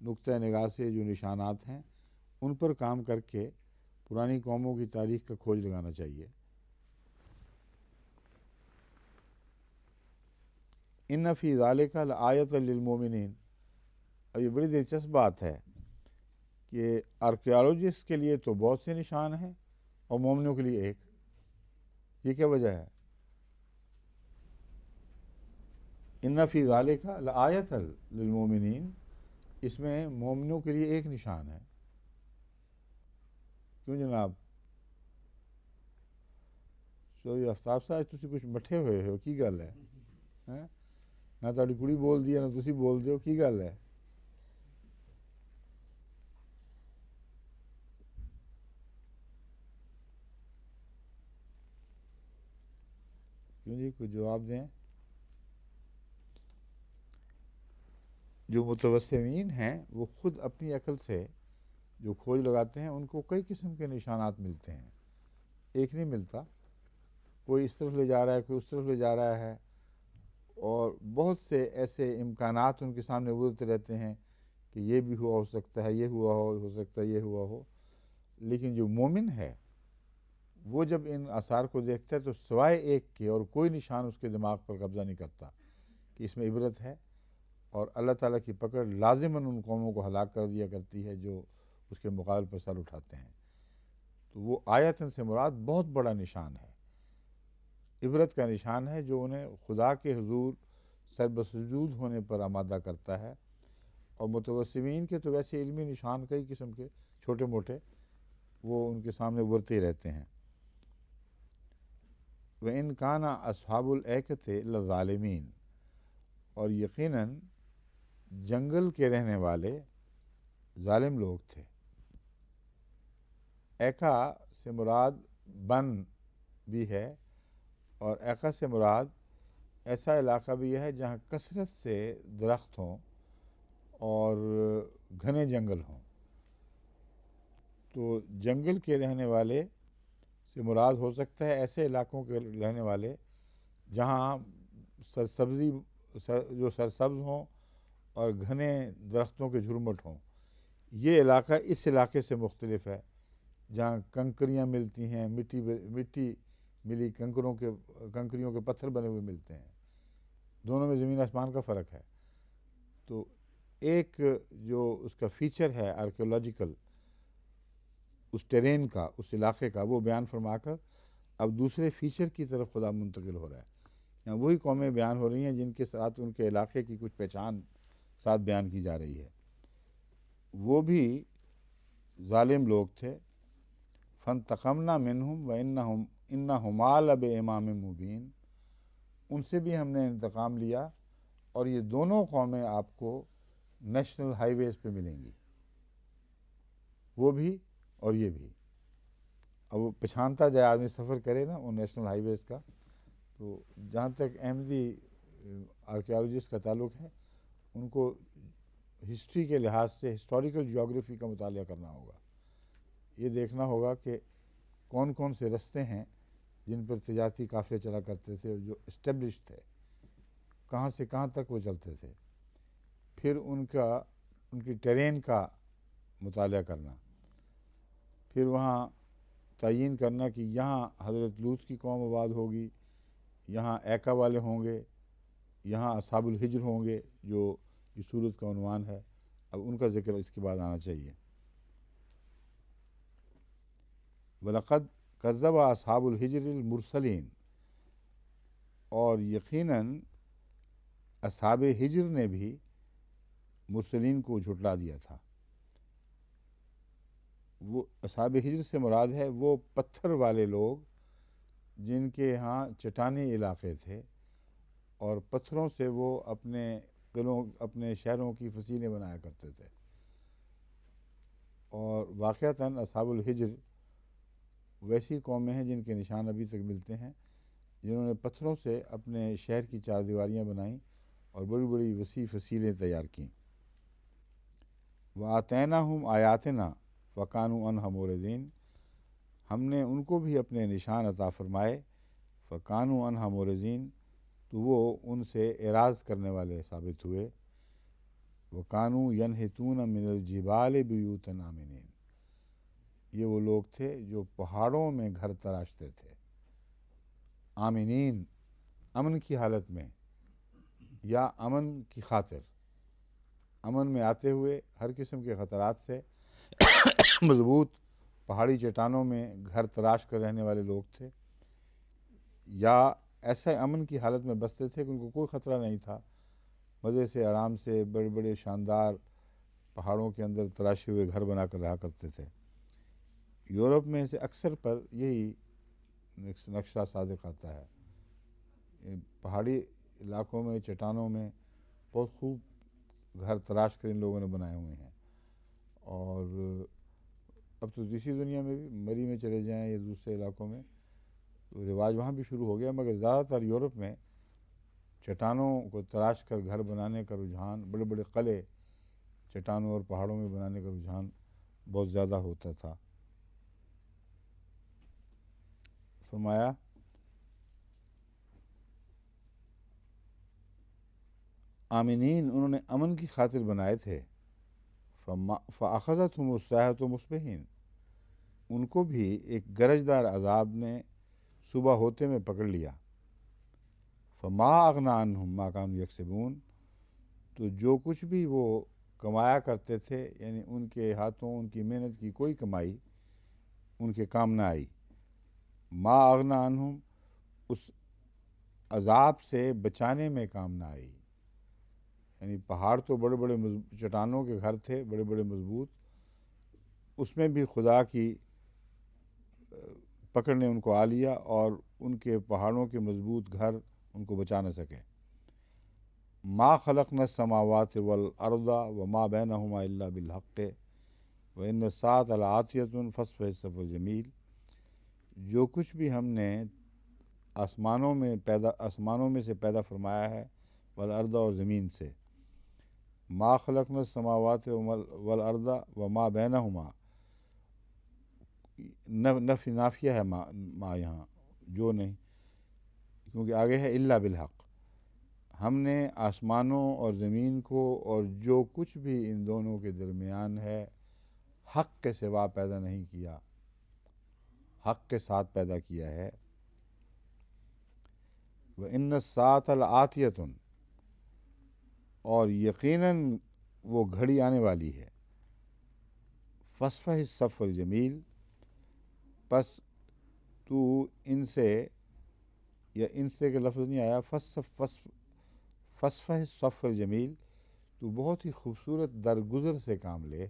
نقطۂ نگاہ سے جو نشانات ہیں ان پر کام کر کے پرانی قوموں کی تاریخ کا کھوج لگانا چاہیے. ان فی ذالک لآیۃ للمؤمنین. اب یہ بڑی دلچسپ بات ہے کہ آرکیالوجسٹ کے لیے تو بہت سے نشان ہیں اور مومنوں کے لیے ایک. یہ کیا وجہ ہے؟ ان فی ذالک لآیۃ للمؤمنین، اس میں مومنوں کے لیے ایک نشان ہے. کیوں جناب؟ سو آفتاب صاحب تسی کچھ مٹھے ہوئے ہو، کی گل ہے؟ نہ تہاڈی کڑی بول دی ہے نہ تسی بول دیو، کی گل ہے؟ کیوں جی، کوئی جواب دیں. جو متوسمین ہیں وہ خود اپنی عقل سے جو کھوج لگاتے ہیں ان کو کئی قسم کے نشانات ملتے ہیں، ایک نہیں ملتا. کوئی اس طرف لے جا رہا ہے، کوئی اس طرف لے جا رہا ہے، اور بہت سے ایسے امکانات ان کے سامنے ابھرتے رہتے ہیں کہ یہ بھی ہوا ہو سکتا ہے، یہ ہوا ہو سکتا ہے، یہ ہوا ہو. لیکن جو مومن ہے وہ جب ان آثار کو دیکھتا ہے تو سوائے ایک کے اور کوئی نشان اس کے دماغ پر قبضہ نہیں کرتا کہ اس میں عبرت ہے، اور اللہ تعالیٰ کی پکڑ لازماً ان قوموں کو ہلاک کر دیا کرتی ہے جو اس کے مقابل پر سر اٹھاتے ہیں. تو وہ آیتن سے مراد بہت بڑا نشان ہے، عبرت کا نشان ہے جو انہیں خدا کے حضور سر بسجود ہونے پر آمادہ کرتا ہے. اور متوسمین کے تو ویسے علمی نشان کئی قسم کے چھوٹے موٹے وہ ان کے سامنے ابھرتے ہی رہتے ہیں. وَإِنْ كَانَ أَصْحَابُ الْأَيْكَةِ لَظَالِمِينَ، اور یقیناً جنگل کے رہنے والے ظالم لوگ تھے. ایکا سے مراد بن بھی ہے، اور ایکا سے مراد ایسا علاقہ بھی ہے جہاں کثرت سے درخت ہوں اور گھنے جنگل ہوں. تو جنگل کے رہنے والے سے مراد ہو سکتا ہے ایسے علاقوں کے رہنے والے جہاں سرسبزی جو سرسبز ہوں اور گھنے درختوں کے جھرمٹ ہوں. یہ علاقہ اس علاقے سے مختلف ہے جہاں کنکریاں ملتی ہیں، مٹی ملی کنکریوں کے پتھر بنے ہوئے ملتے ہیں. دونوں میں زمین آسمان کا فرق ہے. تو ایک جو اس کا فیچر ہے آرکیولوجیکل اس ٹیرین کا، اس علاقے کا، وہ بیان فرما کر اب دوسرے فیچر کی طرف خدا منتقل ہو رہا ہے. یہاں وہی قومیں بیان ہو رہی ہیں جن کے ساتھ ان کے علاقے کی کچھ پہچان ساتھ بیان کی جا رہی ہے. وہ بھی ظالم لوگ تھے. فَانْتَقَمْنَا مِنْهُمْ وَإِنَّهُمَا لَبِإِمَامٍ مُبِينٍ. ان سے بھی ہم نے انتقام لیا، اور یہ دونوں قومیں آپ کو نیشنل ہائی ویز پہ ملیں گی، وہ بھی اور یہ بھی. اب وہ پچھانتا جائے آدمی سفر کرے نا ان نیشنل ہائی ویز کا. تو جہاں تک احمدی آرکیالوجسٹ کا تعلق ہے ان کو ہسٹری کے لحاظ سے ہسٹوریکل جیوگرافی کا مطالعہ کرنا ہوگا. یہ دیکھنا ہوگا کہ کون کون سے رستے ہیں جن پر تجارتی قافلے چلا کرتے تھے جو اسٹیبلش تھے، کہاں سے کہاں تک وہ چلتے تھے. پھر ان کی ٹیرین کا مطالعہ کرنا، پھر وہاں تعین کرنا کہ یہاں حضرت لوط کی قوم آباد ہوگی، یہاں ایکا والے ہوں گے، یہاں اصحاب الحجر ہوں گے جو اس صورت کا عنوان ہے. اب ان کا ذکر اس کے بعد آنا چاہیے. وَلَقَدْ كَذَّبَ أَصْحَابُ الْحِجْرِ الْمُرْسَلِينَ، اور یقیناً اصحاب حجر نے بھی مرسلین کو جھٹلا دیا تھا. وہ اصحاب ہجر سے مراد ہے وہ پتھر والے لوگ جن کے ہاں چٹانی علاقے تھے اور پتھروں سے وہ اپنے قلعوں اپنے شہروں کی فصیلیں بنایا کرتے تھے. اور واقعتاً اصحاب الحجر ویسی قومیں ہیں جن کے نشان ابھی تک ملتے ہیں جنہوں نے پتھروں سے اپنے شہر کی چار دیواریاں بنائیں اور بڑی بڑی وسیع فصیلیں تیار کیں. وَآتَيْنَاهُمْ آیاتنا فَكَانُوا عَنْهَا مُعْرِضِينَ، ہم نے ان کو بھی اپنے نشان عطا فرمائے. فَكَانُوا عَنْهَا مُعْرِضِينَ، تو وہ ان سے اعراض کرنے والے ثابت ہوئے. وَكَانُوا يَنْحِتُونَ مِنَ الْجِبَالِ بُيُوتًا آمِنِينَ، یہ وہ لوگ تھے جو پہاڑوں میں گھر تراشتے تھے. آمینین، امن کی حالت میں یا امن کی خاطر، امن میں آتے ہوئے ہر قسم کے خطرات سے مضبوط پہاڑی چٹانوں میں گھر تراش کر رہنے والے لوگ تھے، یا ایسے امن کی حالت میں بستے تھے کہ ان کو کوئی خطرہ نہیں تھا، مزے سے آرام سے بڑے بڑے شاندار پہاڑوں کے اندر تراشے ہوئے گھر بنا کر رہا کرتے تھے. یورپ میں سے اکثر پر یہی نقشہ صادق آتا ہے. پہاڑی علاقوں میں چٹانوں میں بہت خوب گھر تراش کر ان لوگوں نے بنائے ہوئے ہیں. اور اب تو دوسری دنیا میں بھی مری میں چلے جائیں یا دوسرے علاقوں میں تو رواج وہاں بھی شروع ہو گیا، مگر زیادہ تر یورپ میں چٹانوں کو تراش کر گھر بنانے کا رجحان، بڑے بڑے قلعے چٹانوں اور پہاڑوں میں بنانے کا رجحان بہت زیادہ ہوتا تھا. فرمایا آمینین، انہوں نے امن کی خاطر بنائے تھے. فَأَخَذَتْهُمُ الصَّيْحَةُ مُصْبِحِينَ، ان کو بھی ایک گرجدار عذاب نے صبح ہوتے میں پکڑ لیا. فَمَا أَغْنَىٰ عَنْهُمْ مَا كَانُوا يَكْسِبُونَ، تو جو کچھ بھی وہ کمایا کرتے تھے، یعنی ان کے ہاتھوں ان کی محنت کی کوئی کمائی ان کے کام نہ آئی. ما اغنی عنہم، اس عذاب سے بچانے میں کام نہ آئی. یعنی پہاڑ تو بڑے بڑے چٹانوں کے گھر تھے، بڑے بڑے مضبوط، اس میں بھی خدا کی پکڑ نے ان کو آ لیا اور ان کے پہاڑوں کے مضبوط گھر ان کو بچا نہ سکے. ما خلقنا السماوات والارض وما بینہما الا بالحق وان الساعۃ لآتیۃ فاصفح الصفح الجمیل، جو کچھ بھی ہم نے آسمانوں میں سے پیدا فرمایا ہے، والارض، اور زمین سے. ما خلقنا السماوات والارض وما بینہما، نفی نافیہ ہے ما یہاں، جو نہیں، کیونکہ آگے ہے الا بالحق. ہم نے آسمانوں اور زمین کو اور جو کچھ بھی ان دونوں کے درمیان ہے حق کے سوا پیدا نہیں کیا، حق کے ساتھ پیدا کیا ہے. وَإِنَّ السَّاعَةَ لَآتِيَةٌ، اور یقیناً وہ گھڑی آنے والی ہے. فاصفح الصفح الجمیل، پس تو ان سے، یا ان سے کا لفظ نہیں آیا، فاصفح الصفح الجمیل، تو بہت ہی خوبصورت درگزر سے کام لے.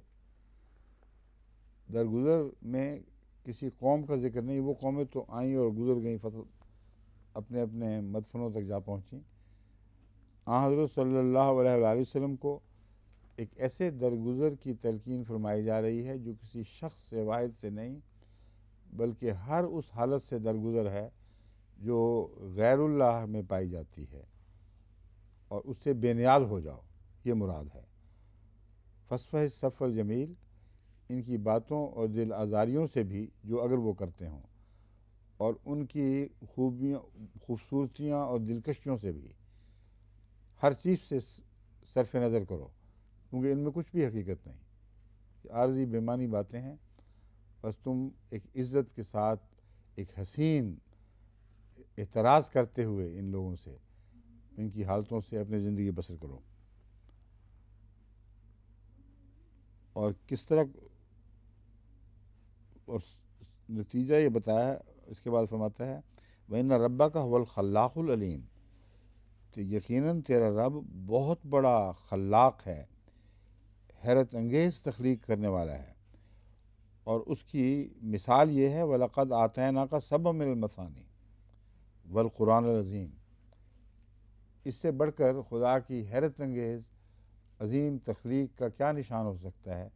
درگزر میں کسی قوم کا ذکر نہیں، وہ قومیں تو آئیں اور گزر گئیں، اپنے اپنے مدفنوں تک جا پہنچیں. حضرت صلی اللہ علیہ وآلہ وسلم کو ایک ایسے درگزر کی تلقین فرمائی جا رہی ہے جو کسی شخص سے واحد سے نہیں، بلکہ ہر اس حالت سے درگزر ہے جو غیر اللہ میں پائی جاتی ہے، اور اس سے بے نیاز ہو جاؤ، یہ مراد ہے. فاصفح الصفح الجمیل، ان کی باتوں اور دل آزاریوں سے بھی جو اگر وہ کرتے ہوں، اور ان کی خوبصورتیاں اور دلکشیوں سے بھی، ہر چیز سے صرف نظر کرو، کیونکہ ان میں کچھ بھی حقیقت نہیں، عارضی بےمانی باتیں ہیں. بس تم ایک عزت کے ساتھ ایک حسین اعتراض کرتے ہوئے ان لوگوں سے، ان کی حالتوں سے اپنی زندگی بسر کرو. اور کس طرح، اور نتیجہ یہ بتایا. اس کے بعد فرماتا ہے وَإِنَّ رَبَّكَ هُوَ الْخَلَّاقُ الْعَلِيمُ، تو یقیناً تیرا رب بہت بڑا خلاق ہے، حیرت انگیز تخلیق کرنے والا ہے. اور اس کی مثال یہ ہے وَلَقَدْ آتَيْنَاكَ سَبْعًا مِنَ الْمَثَانِي وَالْقُرْآنِ الْعَظِيمِ۔ اس سے بڑھ کر خدا کی حیرت انگیز عظیم تخلیق کا کیا نشان ہو سکتا ہے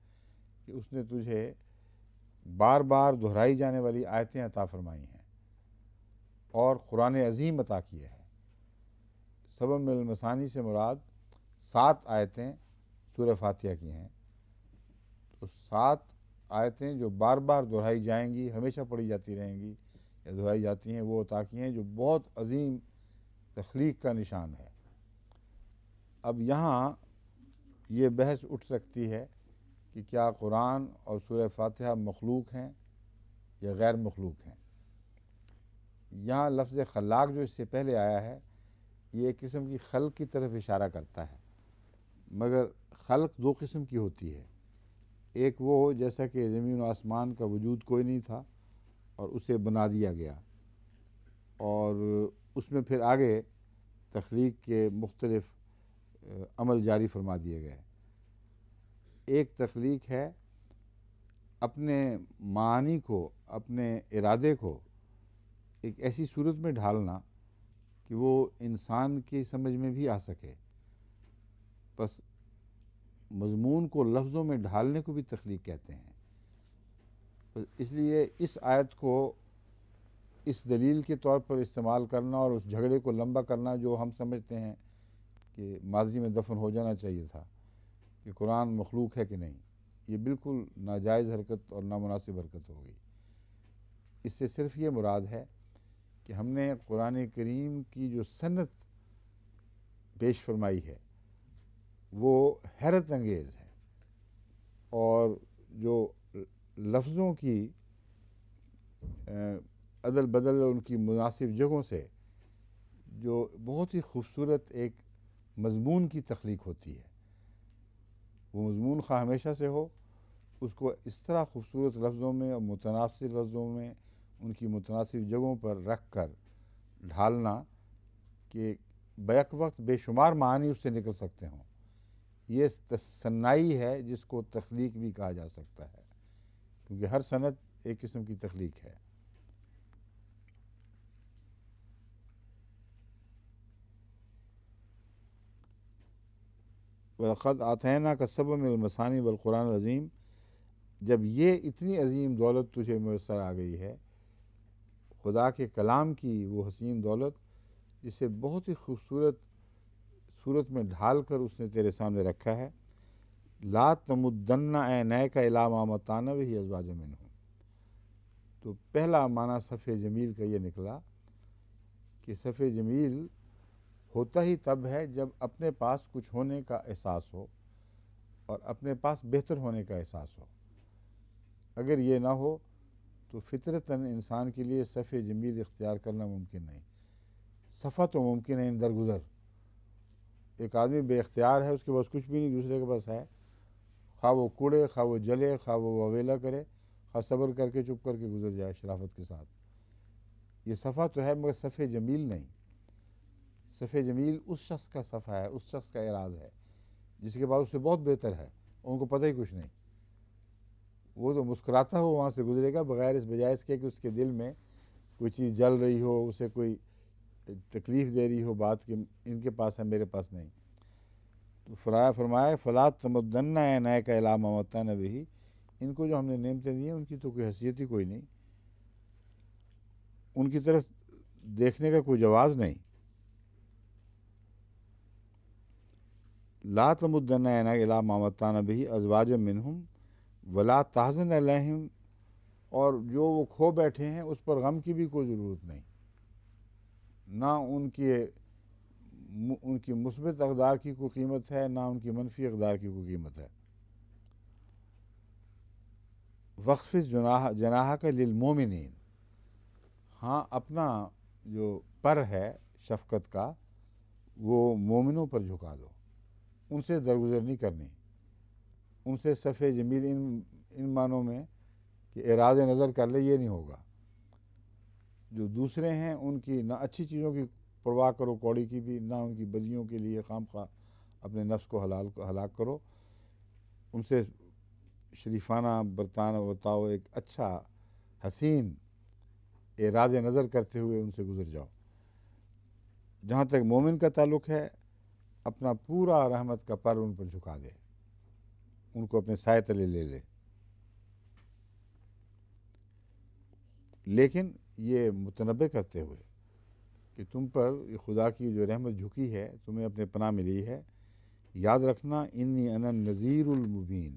کہ اس نے تجھے بار بار دہرائی جانے والی آیتیں عطا فرمائی ہیں اور قرآن عظیم عطا کیا ہے۔ سبع من المثانی سے مراد 7 آیتیں سورہ فاتحہ کی ہیں، تو 7 آیتیں جو بار بار دہرائی جائیں گی، ہمیشہ پڑھی جاتی رہیں گی یا دہرائی جاتی ہیں، وہ عطا کی ہیں جو بہت عظیم تخلیق کا نشان ہے۔ اب یہاں یہ بحث اٹھ سکتی ہے کہ کیا قرآن اور سورہ فاتحہ مخلوق ہیں یا غیر مخلوق ہیں۔ یہاں لفظ خلاق جو اس سے پہلے آیا ہے یہ ایک قسم کی خلق کی طرف اشارہ کرتا ہے، مگر خلق 2 قسم کی ہوتی ہے۔ ایک وہ جیسا کہ زمین و آسمان کا وجود کوئی نہیں تھا اور اسے بنا دیا گیا اور اس میں پھر آگے تخلیق کے مختلف عمل جاری فرما دیے گئے۔ ایک تخلیق ہے اپنے معانی کو، اپنے ارادے کو ایک ایسی صورت میں ڈھالنا کہ وہ انسان کی سمجھ میں بھی آ سکے، بس مضمون کو لفظوں میں ڈھالنے کو بھی تخلیق کہتے ہیں۔ اس لیے اس آیت کو اس دلیل کے طور پر استعمال کرنا اور اس جھگڑے کو لمبا کرنا جو ہم سمجھتے ہیں کہ ماضی میں دفن ہو جانا چاہیے تھا کہ قرآن مخلوق ہے کہ نہیں، یہ بالکل ناجائز حرکت اور نامناسب حرکت ہو گئی۔ اس سے صرف یہ مراد ہے کہ ہم نے قرآن کریم کی جو سند پیش فرمائی ہے وہ حیرت انگیز ہے، اور جو لفظوں کی عدل بدل ان کی مناسب جگہوں سے جو بہت ہی خوبصورت ایک مضمون کی تخلیق ہوتی ہے، وہ مضمون خواہ ہمیشہ سے ہو، اس کو اس طرح خوبصورت لفظوں میں اور متناسب لفظوں میں ان کی متناسب جگہوں پر رکھ کر ڈھالنا کہ بیک وقت بے شمار معانی اس سے نکل سکتے ہوں، یہ صنائی ہے جس کو تخلیق بھی کہا جا سکتا ہے، کیونکہ ہر صنعت ایک قسم کی تخلیق ہے۔ وَلَقَدْ آتَيْنَاكَ سَبْعًا مِنَ الْمَثَانِي وَالْقُرْآنِ الْعَظِيمِ، جب یہ اتنی عظیم دولت تجھے میسر آ گئی ہے، خدا کے کلام کی وہ حسین دولت جسے بہت ہی خوبصورت صورت میں ڈھال کر اس نے تیرے سامنے رکھا ہے، لا تمدن عینیک الی ما متعنا بہ ازواجا منہم، تو پہلا معنی صفِ جمیل کا یہ نکلا کہ صفِ جمیل ہوتا ہی تب ہے جب اپنے پاس کچھ ہونے کا احساس ہو اور اپنے پاس بہتر ہونے کا احساس ہو۔ اگر یہ نہ ہو تو فطرتاً انسان کے لیے صفِ جمیل اختیار کرنا ممکن نہیں۔ صفا تو ممکن ہے درگزر، ایک آدمی بے اختیار ہے، اس کے پاس کچھ بھی نہیں، دوسرے کے پاس ہے، خواہ وہ کوڑے، خواہ وہ جلے، خواہ وہ وویلا کرے، خواہ صبر کر کے چپ کر کے گزر جائے شرافت کے ساتھ، یہ صفا تو ہے مگر صفِ جمیل نہیں۔ صفِ جمیل اس شخص کا صفا ہے، اس شخص کا اعراض ہے جس کے بعد اس سے بہت بہتر ہے، ان کو پتہ ہی کچھ نہیں، وہ تو مسکراتا ہو وہاں سے گزرے گا بغیر اس بجائے اس کے کہ اس کے دل میں کوئی چیز جل رہی ہو، اسے کوئی تکلیف دے رہی ہو بات کہ ان کے پاس ہے میرے پاس نہیں۔ تو فرمایا فلا تمدن عینیک الی ما متعنا بہ، ان کو جو ہم نے نعمتیں دی ہیں ان کی تو کوئی حیثیت ہی کوئی نہیں، ان کی طرف دیکھنے کا کوئی جواز نہیں۔ لا تمدن عینیک الی ما متعنا بہ ازواجا منہم ولا تحزن علیہم، اور جو وہ کھو بیٹھے ہیں اس پر غم کی بھی کوئی ضرورت نہیں، نہ ان کی مثبت اقدار کی کوئی قیمت ہے، نہ ان کی منفی اقدار کی کوئی قیمت ہے۔ وَاخْفِضْ جَنَاحَكَ لِلْمُؤْمِنِينَ، ہاں اپنا جو پر ہے شفقت کا وہ مومنوں پر جھکا دو، ان سے درگزر نہیں کرنی، ان سے صفِ جمیل ان معنوں میں کہ اعراض نظر کر لے یہ نہیں ہوگا۔ جو دوسرے ہیں ان کی نہ اچھی چیزوں کی پرواہ کرو کوڑی کی بھی، نہ ان کی بدیوں کے لیے خام خواہ اپنے نفس کو ہلاک کرو، ان سے شریفانہ برتاؤ، ایک اچھا حسین اعراض نظر کرتے ہوئے ان سے گزر جاؤ۔ جہاں تک مومن کا تعلق ہے، اپنا پورا رحمت کا پر ان پر جھکا دے، ان کو اپنے سائے تلے لے لے، لیکن یہ متنبہ کرتے ہوئے کہ تم پر خدا کی جو رحمت جھکی ہے، تمہیں اپنے پناہ میں لی ہے، یاد رکھنا انی انا النذیر المبین،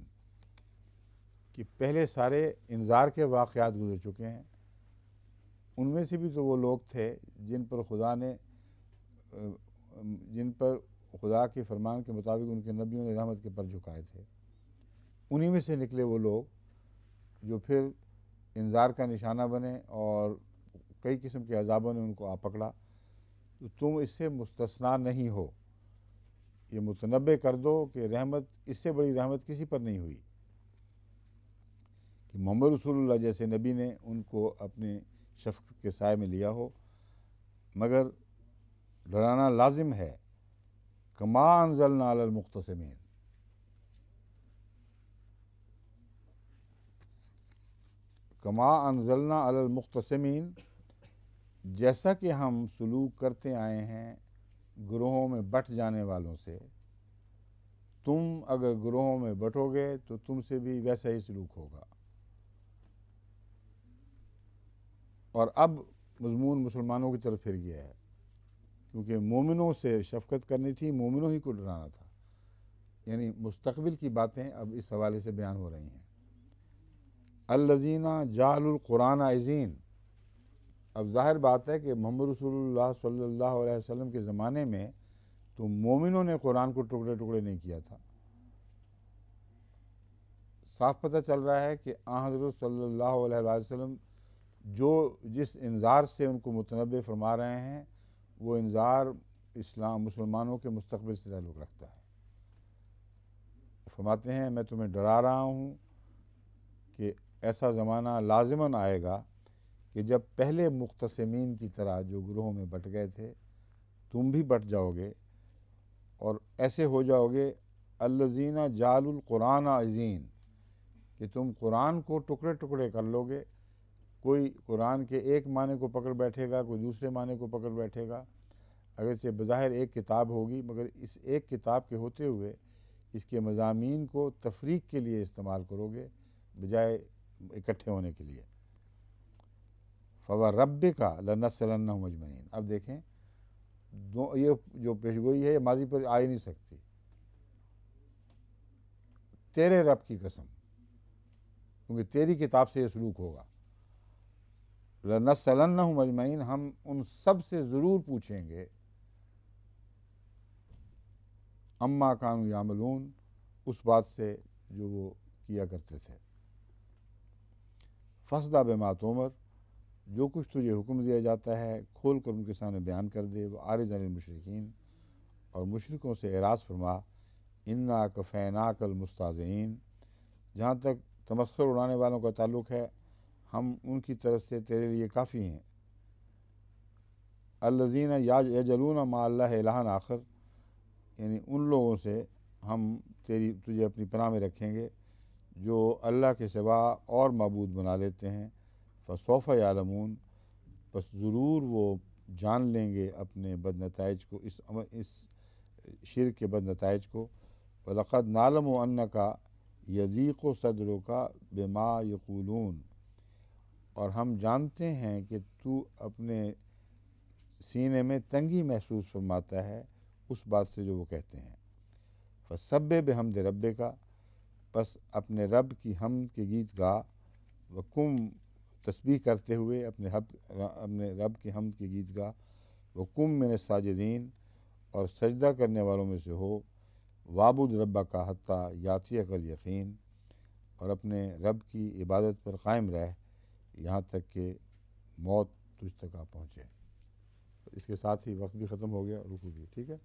کہ پہلے سارے انذار کے واقعات گزر چکے ہیں۔ ان میں سے بھی تو وہ لوگ تھے جن پر خدا کے فرمان کے مطابق ان کے نبیوں نے رحمت کے پر جھکائے تھے۔ انہی میں سے نکلے وہ لوگ جو پھر انذار کا نشانہ بنے اور کئی قسم کے عذابوں نے ان کو آ پکڑا۔ تو تم اس سے مستثنا نہیں ہو، یہ متنبہ کر دو کہ رحمت، اس سے بڑی رحمت کسی پر نہیں ہوئی کہ محمد رسول اللہ جیسے نبی نے ان کو اپنے شفقت کے سائے میں لیا ہو، مگر ڈرانا لازم ہے۔ کما انزلنا علی المقتسمین، کما انزلنا علی المقتسمین، جیسا کہ ہم سلوک کرتے آئے ہیں گروہوں میں بٹ جانے والوں سے، تم اگر گروہوں میں بٹو گے تو تم سے بھی ویسا ہی سلوک ہوگا۔ اور اب مضمون مسلمانوں کی طرف پھر گیا ہے، کیونکہ مومنوں سے شفقت کرنی تھی، مومنوں ہی کو ڈرانا تھا، یعنی مستقبل کی باتیں اب اس حوالے سے بیان ہو رہی ہیں۔ الذین جعلوا القرآن عضین، اب ظاہر بات ہے کہ محمد رسول اللہ صلی اللہ علیہ وسلم کے زمانے میں تو مومنوں نے قرآن کو ٹکڑے ٹکڑے نہیں کیا تھا۔ صاف پتہ چل رہا ہے کہ آن حضرت صلی اللہ علیہ وسلم جس انذار سے ان کو متنبہ فرما رہے ہیں، وہ انذار مسلمانوں کے مستقبل سے تعلق رکھتا ہے۔ فرماتے ہیں میں تمہیں ڈرا رہا ہوں کہ ایسا زمانہ لازماً آئے گا کہ جب پہلے مقتسمین کی طرح جو گروہوں میں بٹ گئے تھے، تم بھی بٹ جاؤ گے اور ایسے ہو جاؤ گے الذین جعلوا القرآن عضین، کہ تم قرآن کو ٹکڑے ٹکڑے کر لو گے۔ کوئی قرآن کے ایک معنی کو پکڑ بیٹھے گا، کوئی دوسرے معنی کو پکڑ بیٹھے گا، اگرچہ بظاہر ایک کتاب ہوگی، مگر اس ایک کتاب کے ہوتے ہوئے اس کے مضامین کو تفریق کے لیے استعمال کرو گے بجائے اکٹھے ہونے کے لیے۔ فَوَرَبِّكَ لَنَسْأَلَنَّهُمْ أَجْمَعِينَ، اب دیکھیں یہ جو پیشگوئی ہے یہ ماضی پر آ ہی نہیں سکتی۔ تیرے رب کی قسم، کیونکہ تیری کتاب سے یہ سلوک ہوگا۔ لَنَسْأَلَنَّهُمْ أَجْمَعِينَ، ہم ان سب سے ضرور پوچھیں گے، اما کانوا یعملون، اس بات سے جو وہ کیا کرتے تھے۔ فَاصْدَعْ بِمَا تُؤْمَرُ، جو کچھ تجھے حکم دیا جاتا ہے کھول کر ان کے سامنے بیان کر دے۔ وَأَعْرِضْ عَنِ الْمُشْرِكِينَ، اور مشرکوں سے اعراض فرما۔ اِنَّا كَفَيْنَاكَ الْمُسْتَهْزِئِينَ، جہاں تک تمسخر اڑانے والوں کا تعلق ہے، ہم ان کی طرف سے تیرے لیے کافی ہیں۔ الذین یجعلون مع اللہ الہا آخر، یعنی ان لوگوں سے ہم تجھے اپنی پناہ میں رکھیں گے جو اللہ کے سوا اور معبود بنا لیتے ہیں۔ فسوف یعلمون، پس ضرور وہ جان لیں گے اپنے بد نتائج کو، اس شرک کے بد نتائج کو۔ وَلَقَدْ نَعْلَمُ أَنَّكَ يَضِيقُ صَدْرُكَ بِمَا يَقُولُونَ، اور ہم جانتے ہیں کہ تو اپنے سینے میں تنگی محسوس فرماتا ہے اس بات سے جو وہ کہتے ہیں۔ فَسَبِّحْ بِحَمْدِ رَبِّكَ، پس اپنے رب کی حمد کے گیت گا، وَقُم، تسبیح کرتے ہوئے اپنے رب کی حمد کے گیت گا، وَقُم مِّنَ الساجدین، اور سجدہ کرنے والوں میں سے ہو، وَاعْبُدْ رَبَّكَ حَتَّىٰ یَأْتِیَکَ الْیقین، اور اپنے رب کی عبادت پر قائم رہ یہاں تک کہ موت تجھ تک آ پہنچے۔ اس کے ساتھ ہی وقت بھی ختم ہو گیا، رکو بھی ٹھیک ہے۔